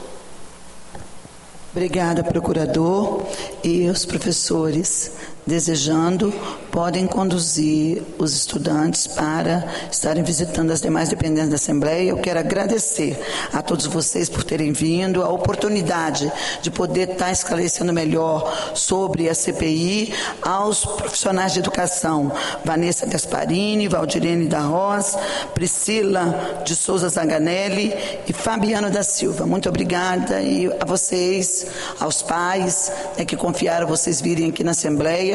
Obrigada, procurador. E os professores, desejando, podem conduzir os estudantes para estarem visitando as demais dependências da Assembleia. Eu quero agradecer a todos vocês por terem vindo, a oportunidade de poder estar esclarecendo melhor sobre a CPI, aos profissionais de educação, Vanessa Gasparini, Valdirene da Rosa, Priscila de Souza Zanganelli e Fabiano da Silva. Muito obrigada, e a vocês, aos pais, que confiaram vocês virem aqui na Assembleia,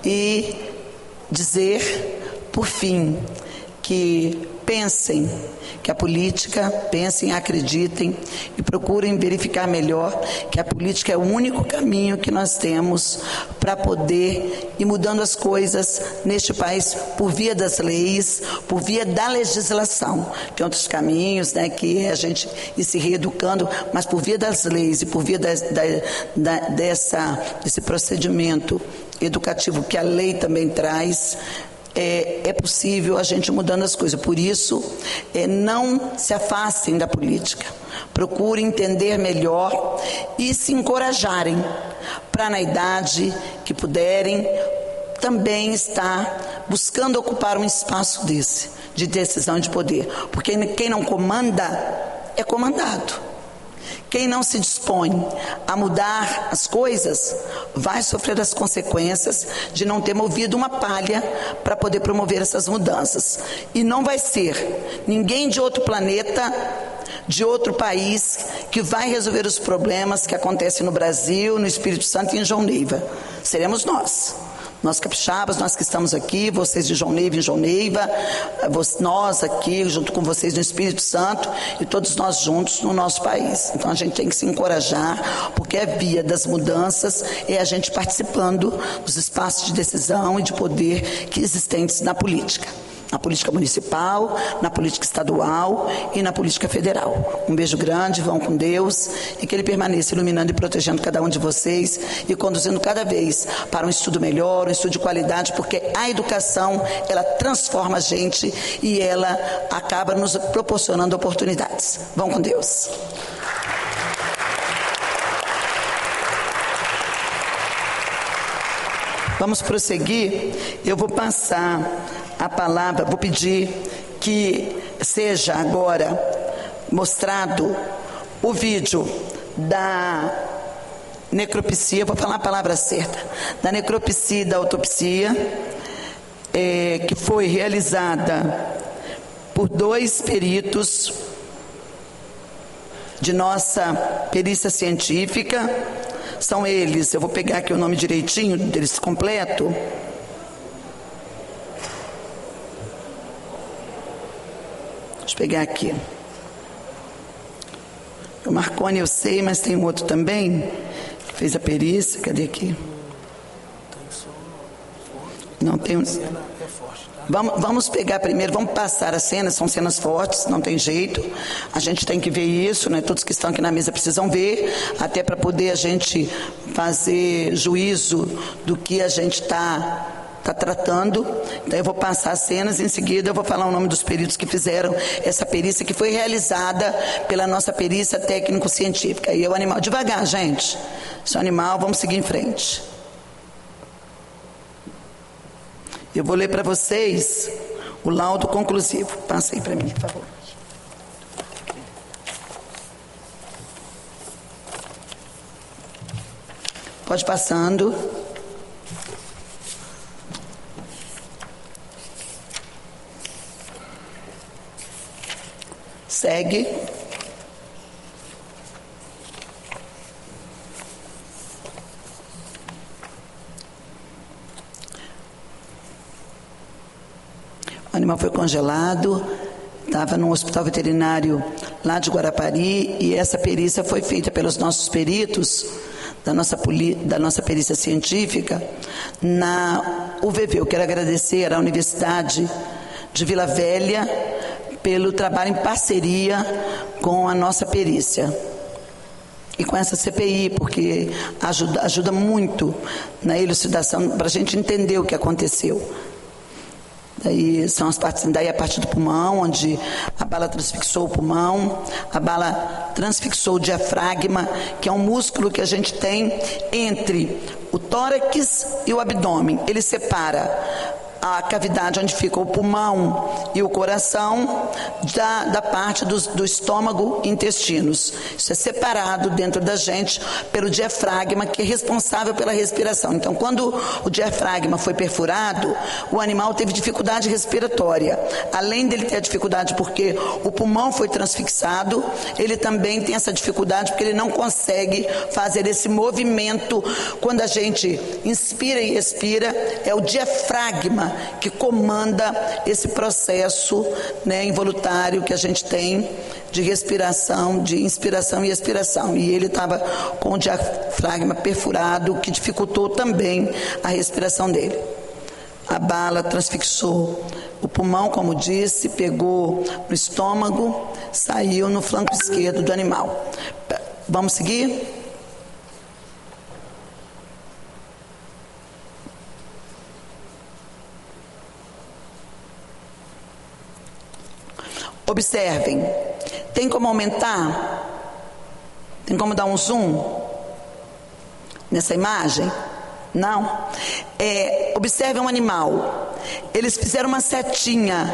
e dizer, por fim, que pensem que a política, acreditem e procurem verificar melhor que a política é o único caminho que nós temos para poder ir mudando as coisas neste país por via das leis, por via da legislação. Tem outros caminhos, que a gente ir se reeducando, mas por via das leis e por via desse procedimento educativo que a lei também traz, é possível a gente mudando as coisas. Por isso, não se afastem da política. Procurem entender melhor e se encorajarem para, na idade que puderem, também estar buscando ocupar um espaço desse, de decisão e de poder. Porque quem não comanda é comandado. Quem não se dispõe a mudar as coisas vai sofrer as consequências de não ter movido uma palha para poder promover essas mudanças. E não vai ser ninguém de outro planeta, de outro país, que vai resolver os problemas que acontecem no Brasil, no Espírito Santo e em João Neiva. Seremos nós. Nós capixabas, nós que estamos aqui, vocês de João Neiva em João Neiva, nós aqui junto com vocês no Espírito Santo e todos nós juntos no nosso país. Então a gente tem que se encorajar, porque a via das mudanças é a gente participando dos espaços de decisão e de poder que existentes na política municipal, na política estadual e na política federal. Um beijo grande, vão com Deus e que Ele permaneça iluminando e protegendo cada um de vocês e conduzindo cada vez para um estudo melhor, um estudo de qualidade, porque a educação, ela transforma a gente e ela acaba nos proporcionando oportunidades. Vão com Deus. Vamos prosseguir. Eu vou passar a palavra, vou pedir que seja agora mostrado o vídeo da necropsia, vou falar a palavra certa, da necropsia e da autopsia, que foi realizada por 2 peritos de nossa perícia científica. São eles, eu vou pegar aqui o nome direitinho deles completo. Deixa eu pegar aqui. O Marconi eu sei, mas tem um outro também que fez a perícia. Cadê aqui? Não tem um. Vamos pegar primeiro, vamos passar as cenas, são cenas fortes, não tem jeito. A gente tem que ver isso, né? Todos que estão aqui na mesa precisam ver, até para poder a gente fazer juízo do que a gente está tratando. Então eu vou passar as cenas e em seguida eu vou falar o nome dos peritos que fizeram essa perícia, que foi realizada pela nossa perícia técnico-científica. E é o animal, devagar, gente. Esse é o animal, vamos seguir em frente. Eu vou ler para vocês o laudo conclusivo. Passa aí para mim, por favor. Pode passando. Segue. O animal foi congelado, estava num hospital veterinário lá de Guarapari e essa perícia foi feita pelos nossos peritos da nossa perícia científica na UVV. Eu quero agradecer à Universidade de Vila Velha pelo trabalho em parceria com a nossa perícia e com essa CPI, porque ajuda muito na elucidação para a gente entender o que aconteceu. Daí são as partes, daí a parte do pulmão, onde a bala transfixou o pulmão, a bala transfixou o diafragma, que é um músculo que a gente tem entre o tórax e o abdômen. Ele separa a cavidade onde fica o pulmão e o coração da parte do estômago e intestinos. Isso é separado dentro da gente pelo diafragma, que é responsável pela respiração. Então, quando o diafragma foi perfurado, o animal teve dificuldade respiratória. Além dele ter a dificuldade porque o pulmão foi transfixado, ele também tem essa dificuldade porque ele não consegue fazer esse movimento. Quando a gente inspira e expira, é o diafragma que comanda esse processo, né, involuntário que a gente tem de respiração, de inspiração e expiração. E ele estava com o diafragma perfurado, que dificultou também a respiração dele. A bala transfixou o pulmão, como disse, pegou no estômago, saiu no flanco esquerdo do animal. Vamos seguir? Observem. Tem como aumentar? Tem como dar um zoom nessa imagem? Não. Observe um animal. Eles fizeram uma setinha.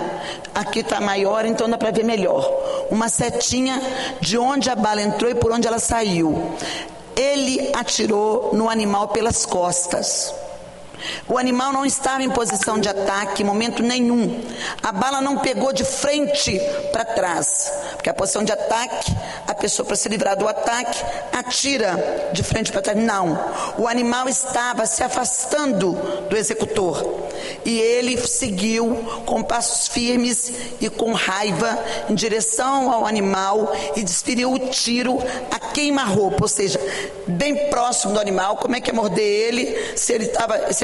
Aqui está maior, então dá para ver melhor. Uma setinha de onde a bala entrou e por onde ela saiu. Ele atirou no animal pelas costas. O animal não estava em posição de ataque em momento nenhum. A bala não pegou de frente para trás, porque a posição de ataque, a pessoa, para se livrar do ataque, atira de frente para trás. Não, o animal estava se afastando do executor e ele seguiu com passos firmes e com raiva em direção ao animal e desferiu o tiro a queima-roupa, ou seja, bem próximo do animal. Como é que é morder ele se ele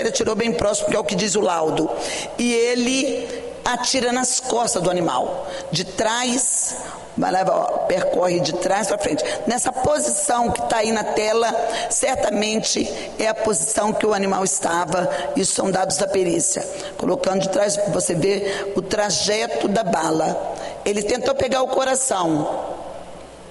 atirou bem próximo, que é o que diz o laudo? E ele atira nas costas do animal, de trás, percorre de trás para frente. Nessa posição que está aí na tela, certamente é a posição que o animal estava. Isso são dados da perícia. Colocando de trás, você vê o trajeto da bala. Ele tentou pegar o coração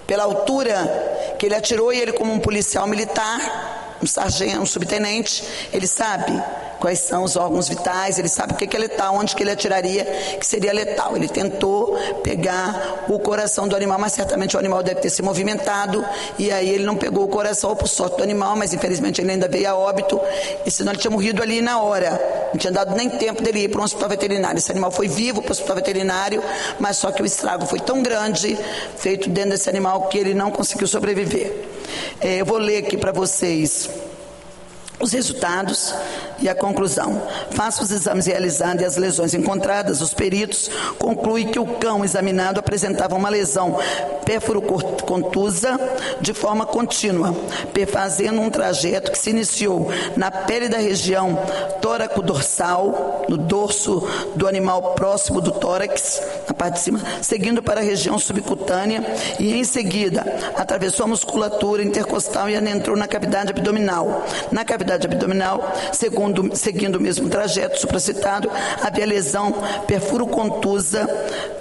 pela altura que ele atirou, e ele, como um policial militar, um sargento, um subtenente, ele sabe quais são os órgãos vitais, ele sabe o que é letal, onde que ele atiraria que seria letal. Ele tentou pegar o coração do animal, mas certamente o animal deve ter se movimentado, e aí ele não pegou o coração, ou por sorte do animal, mas infelizmente ele ainda veio a óbito, e senão ele tinha morrido ali na hora. Não tinha dado nem tempo dele ir para um hospital veterinário. Esse animal foi vivo para o hospital veterinário, mas só que o estrago foi tão grande, feito dentro desse animal, que ele não conseguiu sobreviver. Eu vou ler aqui para vocês os resultados e a conclusão. Faça os exames realizados e as lesões encontradas, os peritos concluem que o cão examinado apresentava uma lesão pérfuro-contusa de forma contínua, perfazendo um trajeto que se iniciou na pele da região tóraco-dorsal, no dorso do animal próximo do tórax, na parte de cima, seguindo para a região subcutânea e em seguida atravessou a musculatura intercostal e adentrou na cavidade abdominal. Na cavidade abdominal, seguindo o mesmo trajeto supracitado, havia lesão perfuro-contusa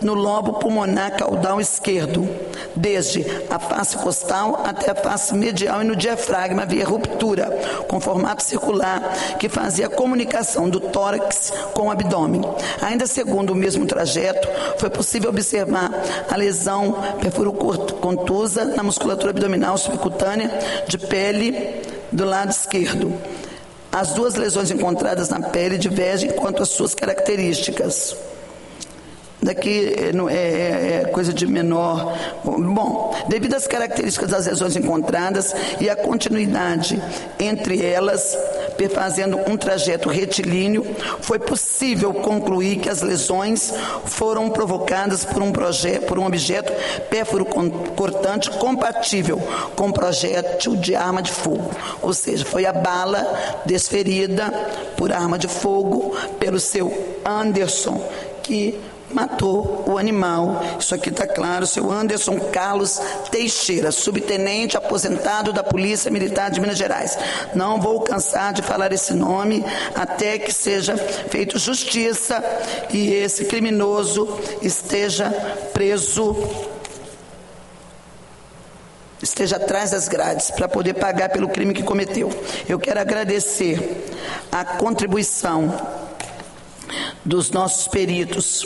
no lobo pulmonar caudal esquerdo, desde a face costal até a face medial, e no diafragma havia ruptura com formato circular que fazia a comunicação do tórax com o abdômen. Ainda segundo o mesmo trajeto, foi possível observar a lesão perfuro-contusa na musculatura abdominal subcutânea de pele do lado esquerdo. As duas lesões encontradas na pele divergem quanto às suas características. Daqui é coisa de menor. Bom, devido às características das lesões encontradas e a continuidade entre elas, perfazendo um trajeto retilíneo, foi possível concluir que as lesões foram provocadas por um objeto pérfuro-cortante compatível com projétil de arma de fogo. Ou seja, foi a bala desferida por arma de fogo pelo seu Anderson, que matou o animal. Isso aqui está claro, seu Anderson Carlos Teixeira, subtenente aposentado da Polícia Militar de Minas Gerais. Não vou cansar de falar esse nome até que seja feito justiça e esse criminoso esteja preso, esteja atrás das grades para poder pagar pelo crime que cometeu. Eu quero agradecer a contribuição dos nossos peritos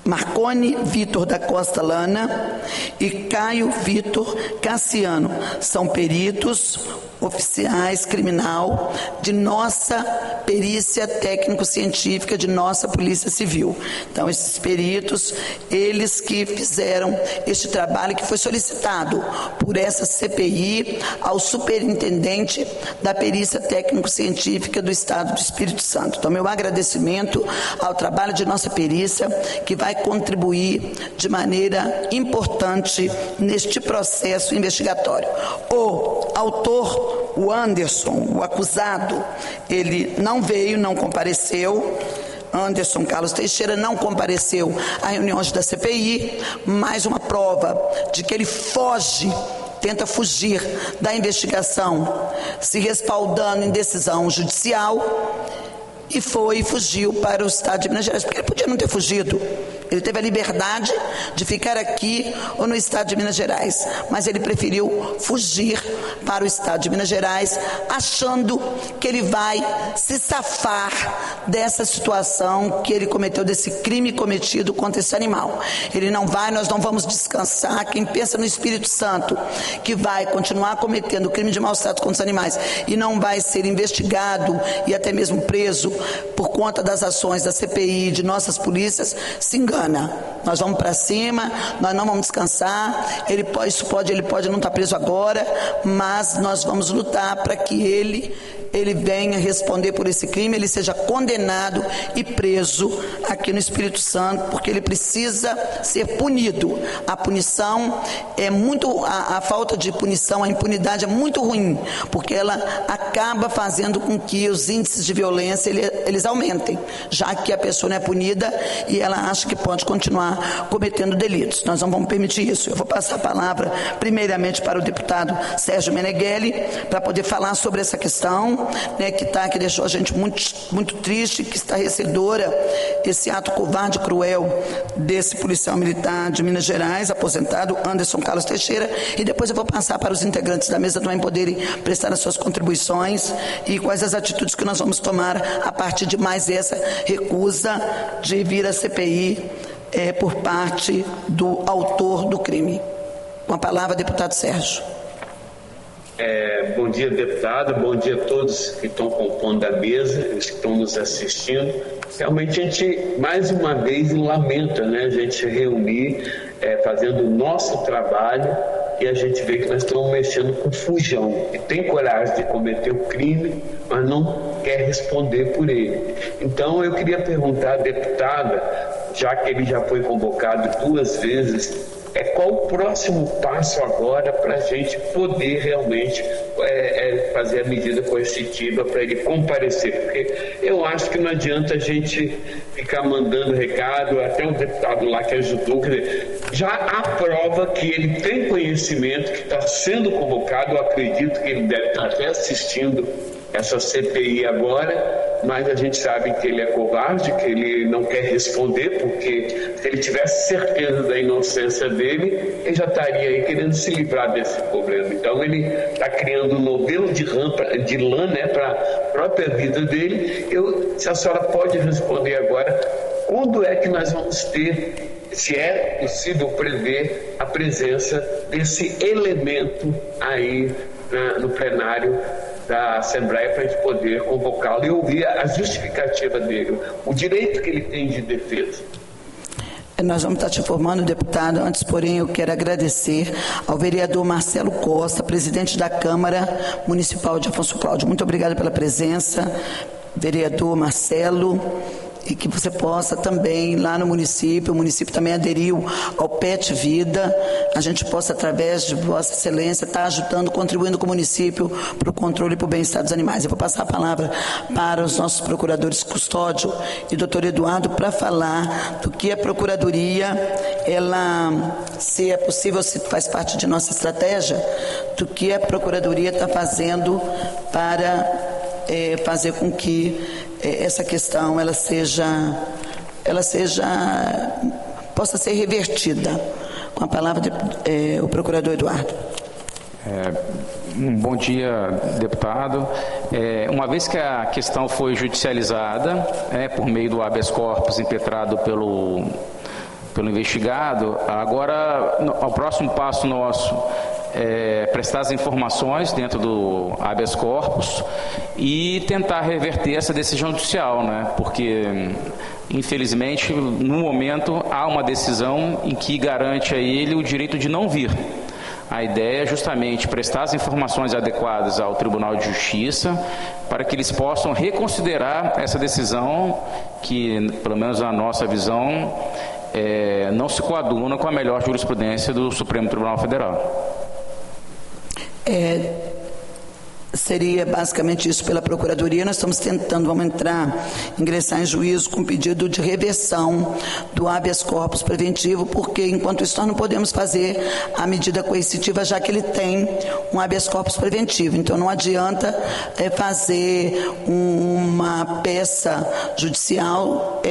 Marconi Vitor da Costa Lana e Caio Vitor Cassiano. São peritos oficiais criminal de nossa perícia técnico-científica de nossa Polícia Civil. Então, esses peritos, eles que fizeram este trabalho que foi solicitado por essa CPI ao superintendente da perícia técnico-científica do Estado do Espírito Santo. Então, meu agradecimento ao trabalho de nossa perícia, que vai contribuir de maneira importante neste processo investigatório. O autor, o Anderson, o acusado, ele não veio, não compareceu. Anderson Carlos Teixeira não compareceu a reuniões da CPI, mais uma prova de que ele tenta fugir da investigação, se respaldando em decisão judicial, e fugiu para o Estado de Minas Gerais, porque ele podia não ter fugido. Ele teve a liberdade de ficar aqui ou no estado de Minas Gerais, mas ele preferiu fugir para o estado de Minas Gerais, achando que ele vai se safar dessa situação que ele cometeu, desse crime cometido contra esse animal. Ele não vai, nós não vamos descansar. Quem pensa no Espírito Santo, que vai continuar cometendo crime de maus-tratos contra os animais e não vai ser investigado e até mesmo preso por conta das ações da CPI, de nossas polícias, se engana. Nós vamos para cima, nós não vamos descansar. Ele pode não estar preso agora, mas nós vamos lutar para que ele venha responder por esse crime, ele seja condenado e preso aqui no Espírito Santo, porque ele precisa ser punido. A punição é muito, a falta de punição, a impunidade é muito ruim, porque ela acaba fazendo com que os índices de violência eles aumentem, já que a pessoa não é punida e ela acha que pode continuar cometendo delitos. Nós não vamos permitir isso. Eu vou passar a palavra primeiramente para o deputado Sérgio Meneghelli, para poder falar sobre essa questão, né, que deixou a gente muito triste, que estarrecedora, esse ato covarde e cruel desse policial militar de Minas Gerais, aposentado, Anderson Carlos Teixeira, e depois eu vou passar para os integrantes da mesa também poderem prestar as suas contribuições e quais as atitudes que nós vamos tomar a partir de mais essa recusa de vir à CPI por parte do autor do crime. Com a palavra, deputado Sérgio. Bom dia, deputado, bom dia a todos que estão compondo a mesa, os que estão nos assistindo. Realmente a gente, mais uma vez, lamenta, né, a gente reunir, fazendo o nosso trabalho, e a gente vê que nós estamos mexendo com fujão, que tem coragem de cometer o crime, mas não quer responder por ele. Então eu queria perguntar à deputada, já que ele já foi convocado 2 vezes, qual o próximo passo agora para a gente poder realmente fazer a medida coercitiva para ele comparecer? Porque eu acho que não adianta a gente ficar mandando recado, até o deputado lá que ajudou, quer dizer, já há prova que ele tem conhecimento, que está sendo convocado. Eu acredito que ele deve estar até assistindo essa CPI agora, mas a gente sabe que ele é covarde, que ele não quer responder, porque se ele tivesse certeza da inocência dele, ele já estaria aí querendo se livrar desse problema. Então ele está criando um novelo de lã, né, para a própria vida dele. Se a senhora pode responder agora, quando é que nós vamos ter, se é possível prever a presença desse elemento aí no plenário da Assembleia, para a gente poder convocá-lo e ouvir a justificativa dele, o direito que ele tem de defesa? Nós vamos estar te informando, deputado. Antes, porém, eu quero agradecer ao vereador Marcelo Costa, presidente da Câmara Municipal de Afonso Cláudio. Muito obrigada pela presença, vereador Marcelo, e que você possa também, lá no município, o município também aderiu ao PET Vida, a gente possa, através de Vossa Excelência, estar ajudando, contribuindo com o município para o controle e para o bem-estar dos animais. Eu vou passar a palavra para os nossos procuradores Custódio e doutor Eduardo para falar do que a Procuradoria, se é possível, se faz parte de nossa estratégia, do que a Procuradoria está fazendo para fazer com que essa questão possa ser revertida. Com a palavra o procurador Eduardo. Bom dia, deputado. Uma vez que a questão foi judicializada, por meio do habeas corpus impetrado pelo investigado, agora o próximo passo nosso prestar as informações dentro do habeas corpus e tentar reverter essa decisão judicial, né? Porque, infelizmente, no momento há uma decisão em que garante a ele o direito de não vir. A ideia é justamente prestar as informações adequadas ao Tribunal de Justiça para que eles possam reconsiderar essa decisão que, pelo menos na nossa visão, não se coaduna com a melhor jurisprudência do Supremo Tribunal Federal. Seria basicamente isso pela Procuradoria. Nós estamos tentando, ingressar em juízo com pedido de reversão do habeas corpus preventivo, porque enquanto isso nós não podemos fazer a medida coercitiva, já que ele tem um habeas corpus preventivo. Então não adianta fazer uma peça judicial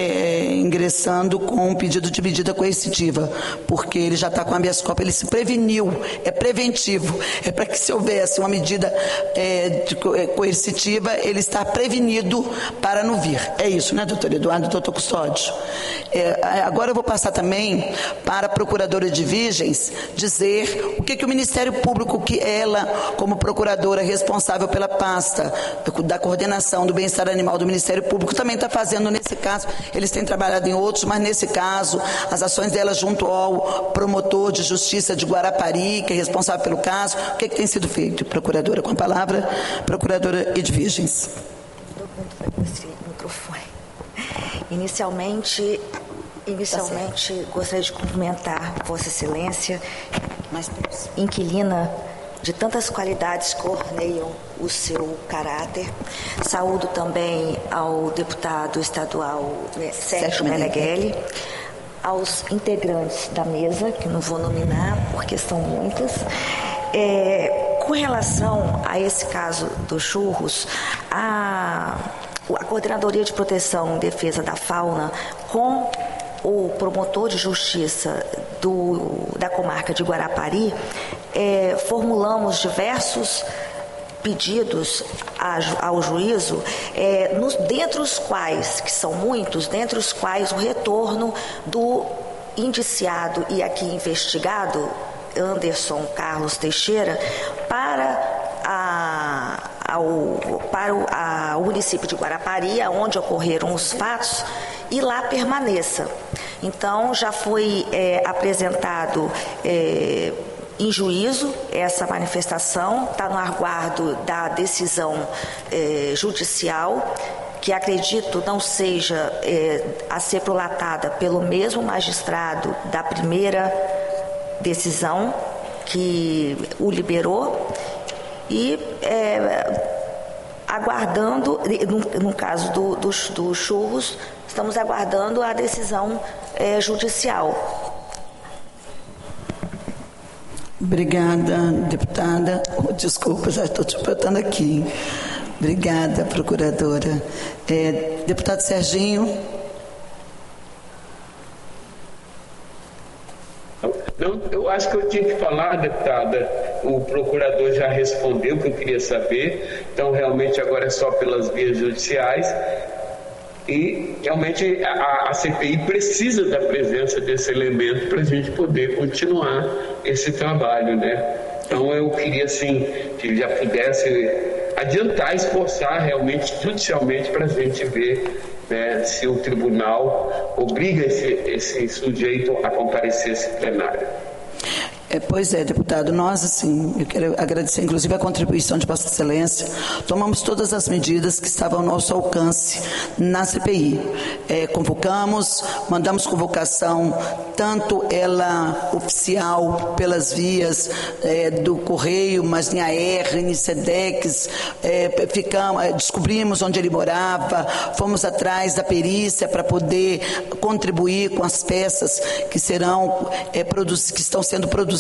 ingressando com um pedido de medida coercitiva, porque ele já está com habeas corpus, ele se preveniu, é preventivo, é para que se houvesse uma medida coercitiva, ele está prevenido para não vir. É isso, né, doutor Eduardo e doutor Custódio? Agora eu vou passar também para a Procuradora de Virgens dizer o que o Ministério Público, que ela, como procuradora responsável pela pasta da coordenação do bem-estar animal do Ministério Público, também está fazendo nesse caso. Eles têm trabalhado em outros, mas nesse caso, as ações dela junto ao promotor de justiça de Guarapari, que é responsável pelo caso, o que tem sido feito? Procuradora, com a palavra, Procuradora de Virgens. Inicialmente, gostaria de cumprimentar Vossa Excelência, inquilina de tantas qualidades que orneiam o seu caráter. Saúdo também ao deputado estadual Sérgio Meneghelli, aos integrantes da mesa, que não vou nominar porque são muitas. Com relação a esse caso dos churros, a Coordenadoria de Proteção e Defesa da Fauna, com o promotor de justiça da comarca de Guarapari, formulamos diversos pedidos ao juízo, dentre os quais, que são muitos, dentre os quais o retorno do indiciado e aqui investigado, Anderson Carlos Teixeira, para o município de Guarapari, onde ocorreram os fatos, e lá permaneça. Então, já foi apresentado em juízo essa manifestação, está no aguardo da decisão judicial, que acredito não seja a ser prolatada pelo mesmo magistrado da primeira decisão que o liberou, e aguardando, no caso dos churros, estamos aguardando a decisão judicial. Obrigada, deputada. Desculpa, já estou te botando aqui. Obrigada, procuradora. Deputado Serginho. Não, eu acho que eu tinha que falar, deputada. O procurador já respondeu o que eu queria saber. Então, realmente, agora é só pelas vias judiciais. E, realmente, a CPI precisa da presença desse elemento para a gente poder continuar esse trabalho, né? Então, eu queria, assim, que já pudesse adiantar, esforçar realmente, judicialmente, para a gente ver, né, se o tribunal obriga esse sujeito a comparecer a esse plenário. Pois é, deputado, nós, assim, eu quero agradecer, inclusive, a contribuição de Vossa Excelência. Tomamos todas as medidas que estavam ao nosso alcance na CPI. Convocamos, mandamos convocação, tanto ela oficial, pelas vias do Correio, mas em AR, em SEDEX, descobrimos onde ele morava, fomos atrás da perícia para poder contribuir com as peças que que estão sendo produzidas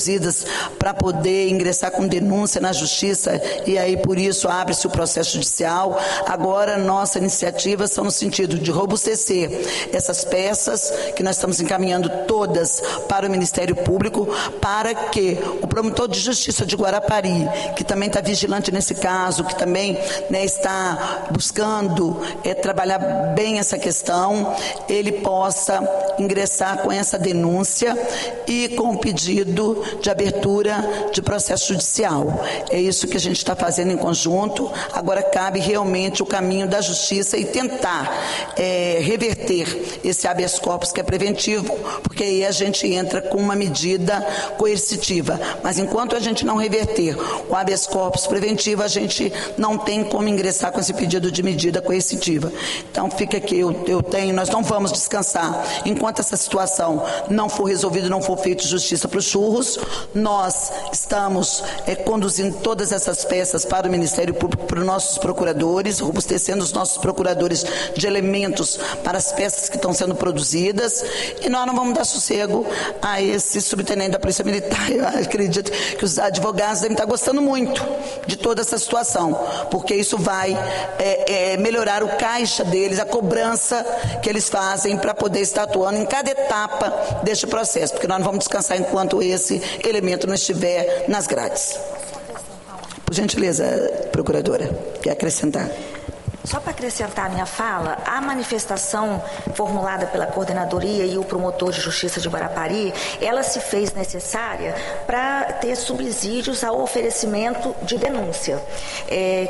para poder ingressar com denúncia na justiça, e aí por isso abre-se o processo judicial. Agora nossa iniciativa são no sentido de robustecer essas peças que nós estamos encaminhando todas para o Ministério Público, para que o promotor de justiça de Guarapari, que também está vigilante nesse caso, que também, né, está buscando trabalhar bem essa questão, ele possa ingressar com essa denúncia e com o pedido de abertura de processo judicial. É isso que a gente está fazendo em conjunto. Agora cabe realmente o caminho da justiça e tentar reverter esse habeas corpus que é preventivo, porque aí a gente entra com uma medida coercitiva. Mas enquanto a gente não reverter o habeas corpus preventivo, a gente não tem como ingressar com esse pedido de medida coercitiva. Então fica aqui, nós não vamos descansar enquanto essa situação não for resolvida, não for feita justiça para os churros. nós estamos conduzindo todas essas peças para o Ministério Público, para os nossos procuradores, robustecendo os nossos procuradores de elementos para as peças que estão sendo produzidas, e nós não vamos dar sossego a esse subtenente da Polícia Militar. Eu acredito que os advogados devem estar gostando muito de toda essa situação, porque isso vai melhorar o caixa deles, a cobrança que eles fazem para poder estar atuando em cada etapa deste processo, porque nós não vamos descansar enquanto esse elemento não estiver nas grades. Por gentileza, procuradora, quer acrescentar? Só para acrescentar a minha fala, a manifestação formulada pela coordenadoria e o promotor de justiça de Guarapari, ela se fez necessária para ter subsídios ao oferecimento de denúncia,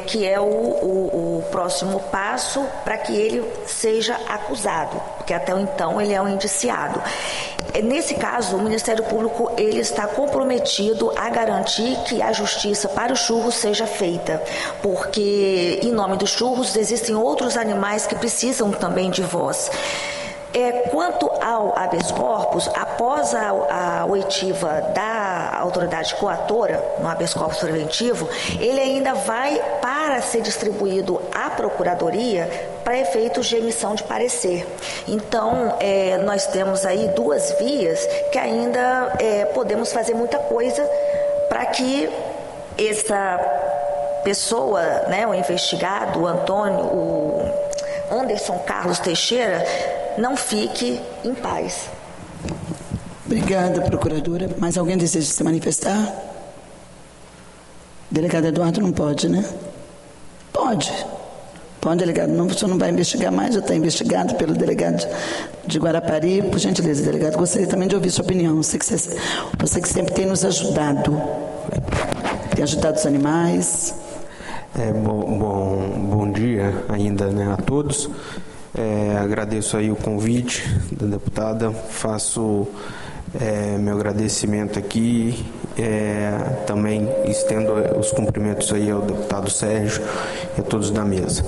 que é o próximo passo para que ele seja acusado, porque até então ele é um indiciado. Nesse caso, o Ministério Público ele está comprometido a garantir que a justiça para os churros seja feita, porque em nome dos churros existem outros animais que precisam também de voz. Quanto ao habeas corpus, após a oitiva da autoridade coatora, no habeas corpus preventivo, ele ainda vai para ser distribuído à Procuradoria para efeitos de emissão de parecer. Então, nós temos aí duas vias que ainda podemos fazer muita coisa para que essa pessoa, né, o investigado, o Anderson Carlos Teixeira, não fique em paz. Obrigada, procuradora. Mais alguém deseja se manifestar? Delegado Eduardo não pode, né? Pode. Pode, delegado. Não, o senhor não vai investigar mais, já está investigado pelo delegado de Guarapari. Por gentileza, delegado, gostaria também de ouvir sua opinião. Você que sempre tem nos ajudado. Tem ajudado os animais. Bom dia ainda, né, a todos. Agradeço aí o convite da deputada, faço meu agradecimento aqui, também estendo os cumprimentos aí ao deputado Sérgio e a todos da mesa.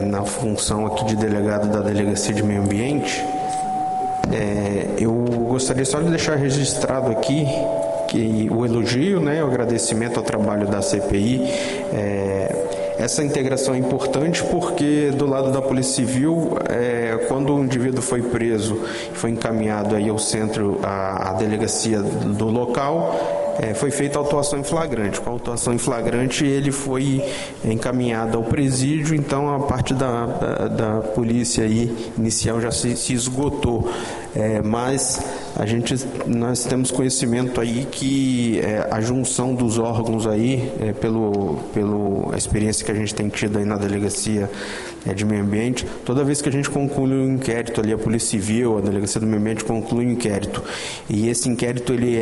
Na função aqui de delegado da Delegacia de Meio Ambiente, eu gostaria só de deixar registrado aqui que o elogio, né, o agradecimento ao trabalho da CPI. Essa integração é importante porque do lado da Polícia Civil, quando o indivíduo foi preso, foi encaminhado aí ao centro, à delegacia do local, foi feita a autuação em flagrante. Com a autuação em flagrante, ele foi encaminhado ao presídio, então a parte da polícia aí, inicial já se esgotou. Mas nós temos conhecimento aí que a junção dos órgãos aí, pela experiência que a gente tem tido aí na Delegacia de Meio Ambiente, toda vez que a gente conclui um inquérito ali, a Polícia Civil, a Delegacia do Meio Ambiente conclui um inquérito, e esse inquérito ele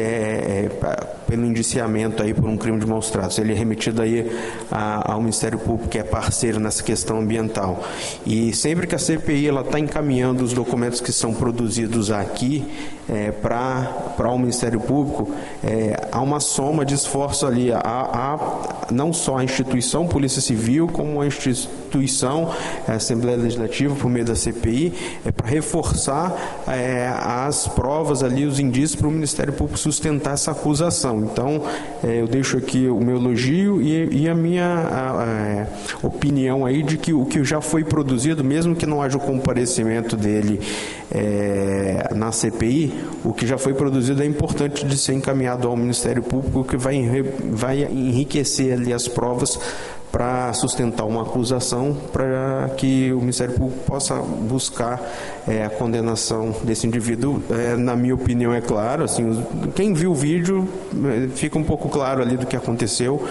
pelo indiciamento aí por um crime de maus tratos, ele é remetido aí ao Ministério Público, que é parceiro nessa questão ambiental. E sempre que a CPI ela está encaminhando os documentos que são produzidos aqui para o Ministério Público, há uma soma de esforço ali, não só a instituição Polícia Civil, como a instituição a Assembleia Legislativa, por meio da CPI, para reforçar as provas ali, os indícios para o Ministério Público sustentar essa acusação. Então, eu deixo aqui o meu elogio e a minha opinião aí de que o que já foi produzido, mesmo que não haja o comparecimento dele na CPI, o que já foi produzido é importante de ser encaminhado ao Ministério Público, que vai enriquecer ali as provas para sustentar uma acusação, para que o Ministério Público possa buscar a condenação desse indivíduo. Na minha opinião, é claro, assim, quem viu o vídeo fica um pouco claro ali do que aconteceu.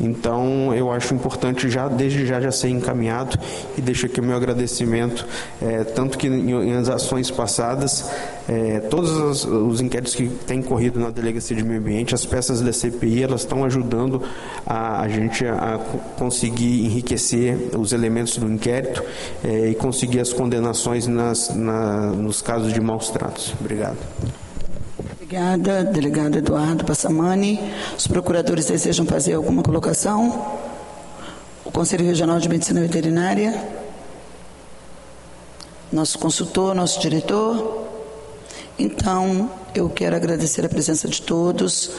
Então, eu acho importante desde já ser encaminhado, e deixo aqui o meu agradecimento, tanto que em ações passadas, todos os inquéritos que têm corrido na Delegacia de Meio Ambiente, as peças da CPI, elas estão ajudando a gente a conseguir enriquecer os elementos do inquérito e conseguir as condenações nos casos de maus tratos. Obrigado. Obrigada, delegado Eduardo Passamani. Os procuradores desejam fazer alguma colocação? O Conselho Regional de Medicina Veterinária? Nosso consultor, nosso diretor? Então, Eu quero agradecer a presença de todos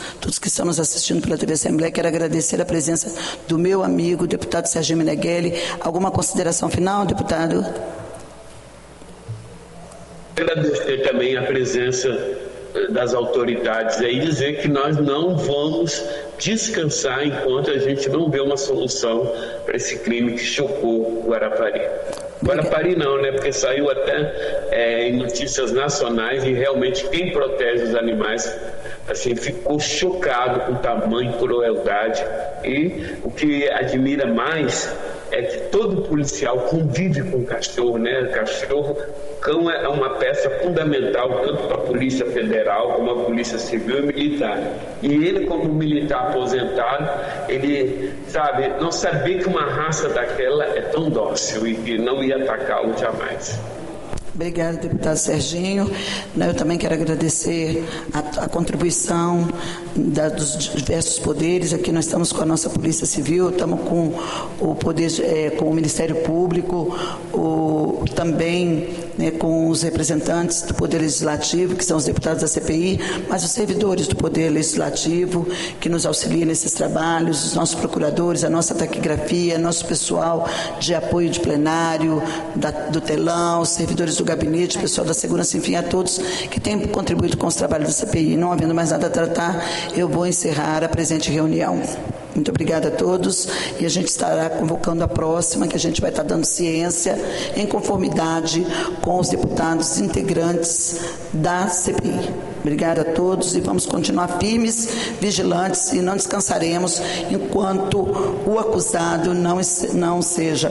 que estão nos assistindo pela TV Assembleia. Quero agradecer a presença do meu amigo, o deputado Serginho Meneghelli. Alguma consideração final, deputado? Agradecer também a presença das autoridades aí, dizer que nós não vamos descansar enquanto a gente não vê uma solução para esse crime que chocou Guarapari. Guarapari não, né? Porque saiu até em notícias nacionais e realmente quem protege os animais assim, ficou chocado com tamanha crueldade. E o que admira mais é que todo policial convive com o cachorro, né? Cão é uma peça fundamental tanto para a Polícia Federal como a Polícia Civil e Militar. E ele, como militar aposentado, ele não sabia que uma raça daquela é tão dócil e que não ia atacá-lo jamais. Obrigada, deputado Serginho. Eu também quero agradecer a contribuição dos diversos poderes. Aqui nós estamos com a nossa Polícia Civil, estamos com o poder, com o Ministério Público, também com os representantes do Poder Legislativo, que são os deputados da CPI, mas os servidores do Poder Legislativo que nos auxiliam nesses trabalhos, os nossos procuradores, a nossa taquigrafia, nosso pessoal de apoio de plenário, do telão, os servidores do gabinete, o pessoal da segurança, enfim, a todos que têm contribuído com os trabalhos da CPI. Não havendo mais nada a tratar, eu vou encerrar a presente reunião. Muito obrigada a todos e a gente estará convocando a próxima, que a gente vai estar dando ciência em conformidade com os deputados integrantes da CPI. Obrigada a todos e vamos continuar firmes, vigilantes e não descansaremos enquanto o acusado não seja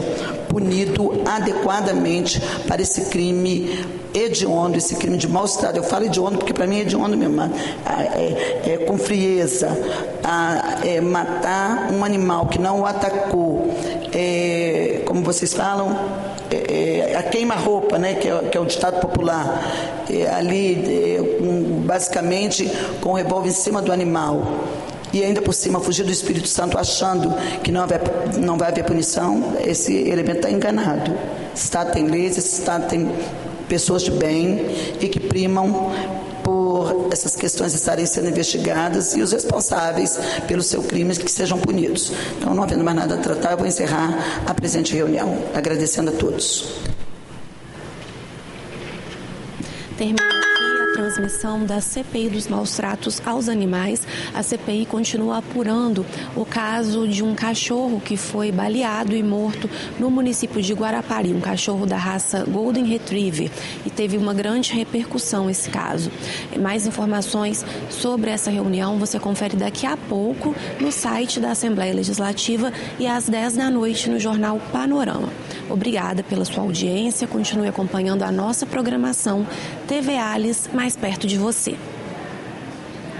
punido adequadamente para esse crime hediondo, esse crime de mau estado. Eu falo hediondo porque para mim é hediondo mesmo, com frieza, matar um animal que não o atacou, como vocês falam, a queima-roupa, né, que é o ditado popular, basicamente com o revólver em cima do animal, e ainda por cima fugir do Espírito Santo achando que não vai haver punição, esse elemento está enganado. Esse Estado tem leis, esse Estado tem pessoas de bem e que primam por essas questões estarem sendo investigadas e os responsáveis pelo seu crime que sejam punidos. Então, não havendo mais nada a tratar, eu vou encerrar a presente reunião, agradecendo a todos. Termina aqui a transmissão da CPI dos maus-tratos aos animais. A CPI continua apurando o caso de um cachorro que foi baleado e morto no município de Guarapari, um cachorro da raça Golden Retriever, e teve uma grande repercussão esse caso. Mais informações sobre essa reunião você confere daqui a pouco no site da Assembleia Legislativa e às 10 da noite no jornal Panorama. Obrigada pela sua audiência, continue acompanhando a nossa programação TV Alice, mais perto de você.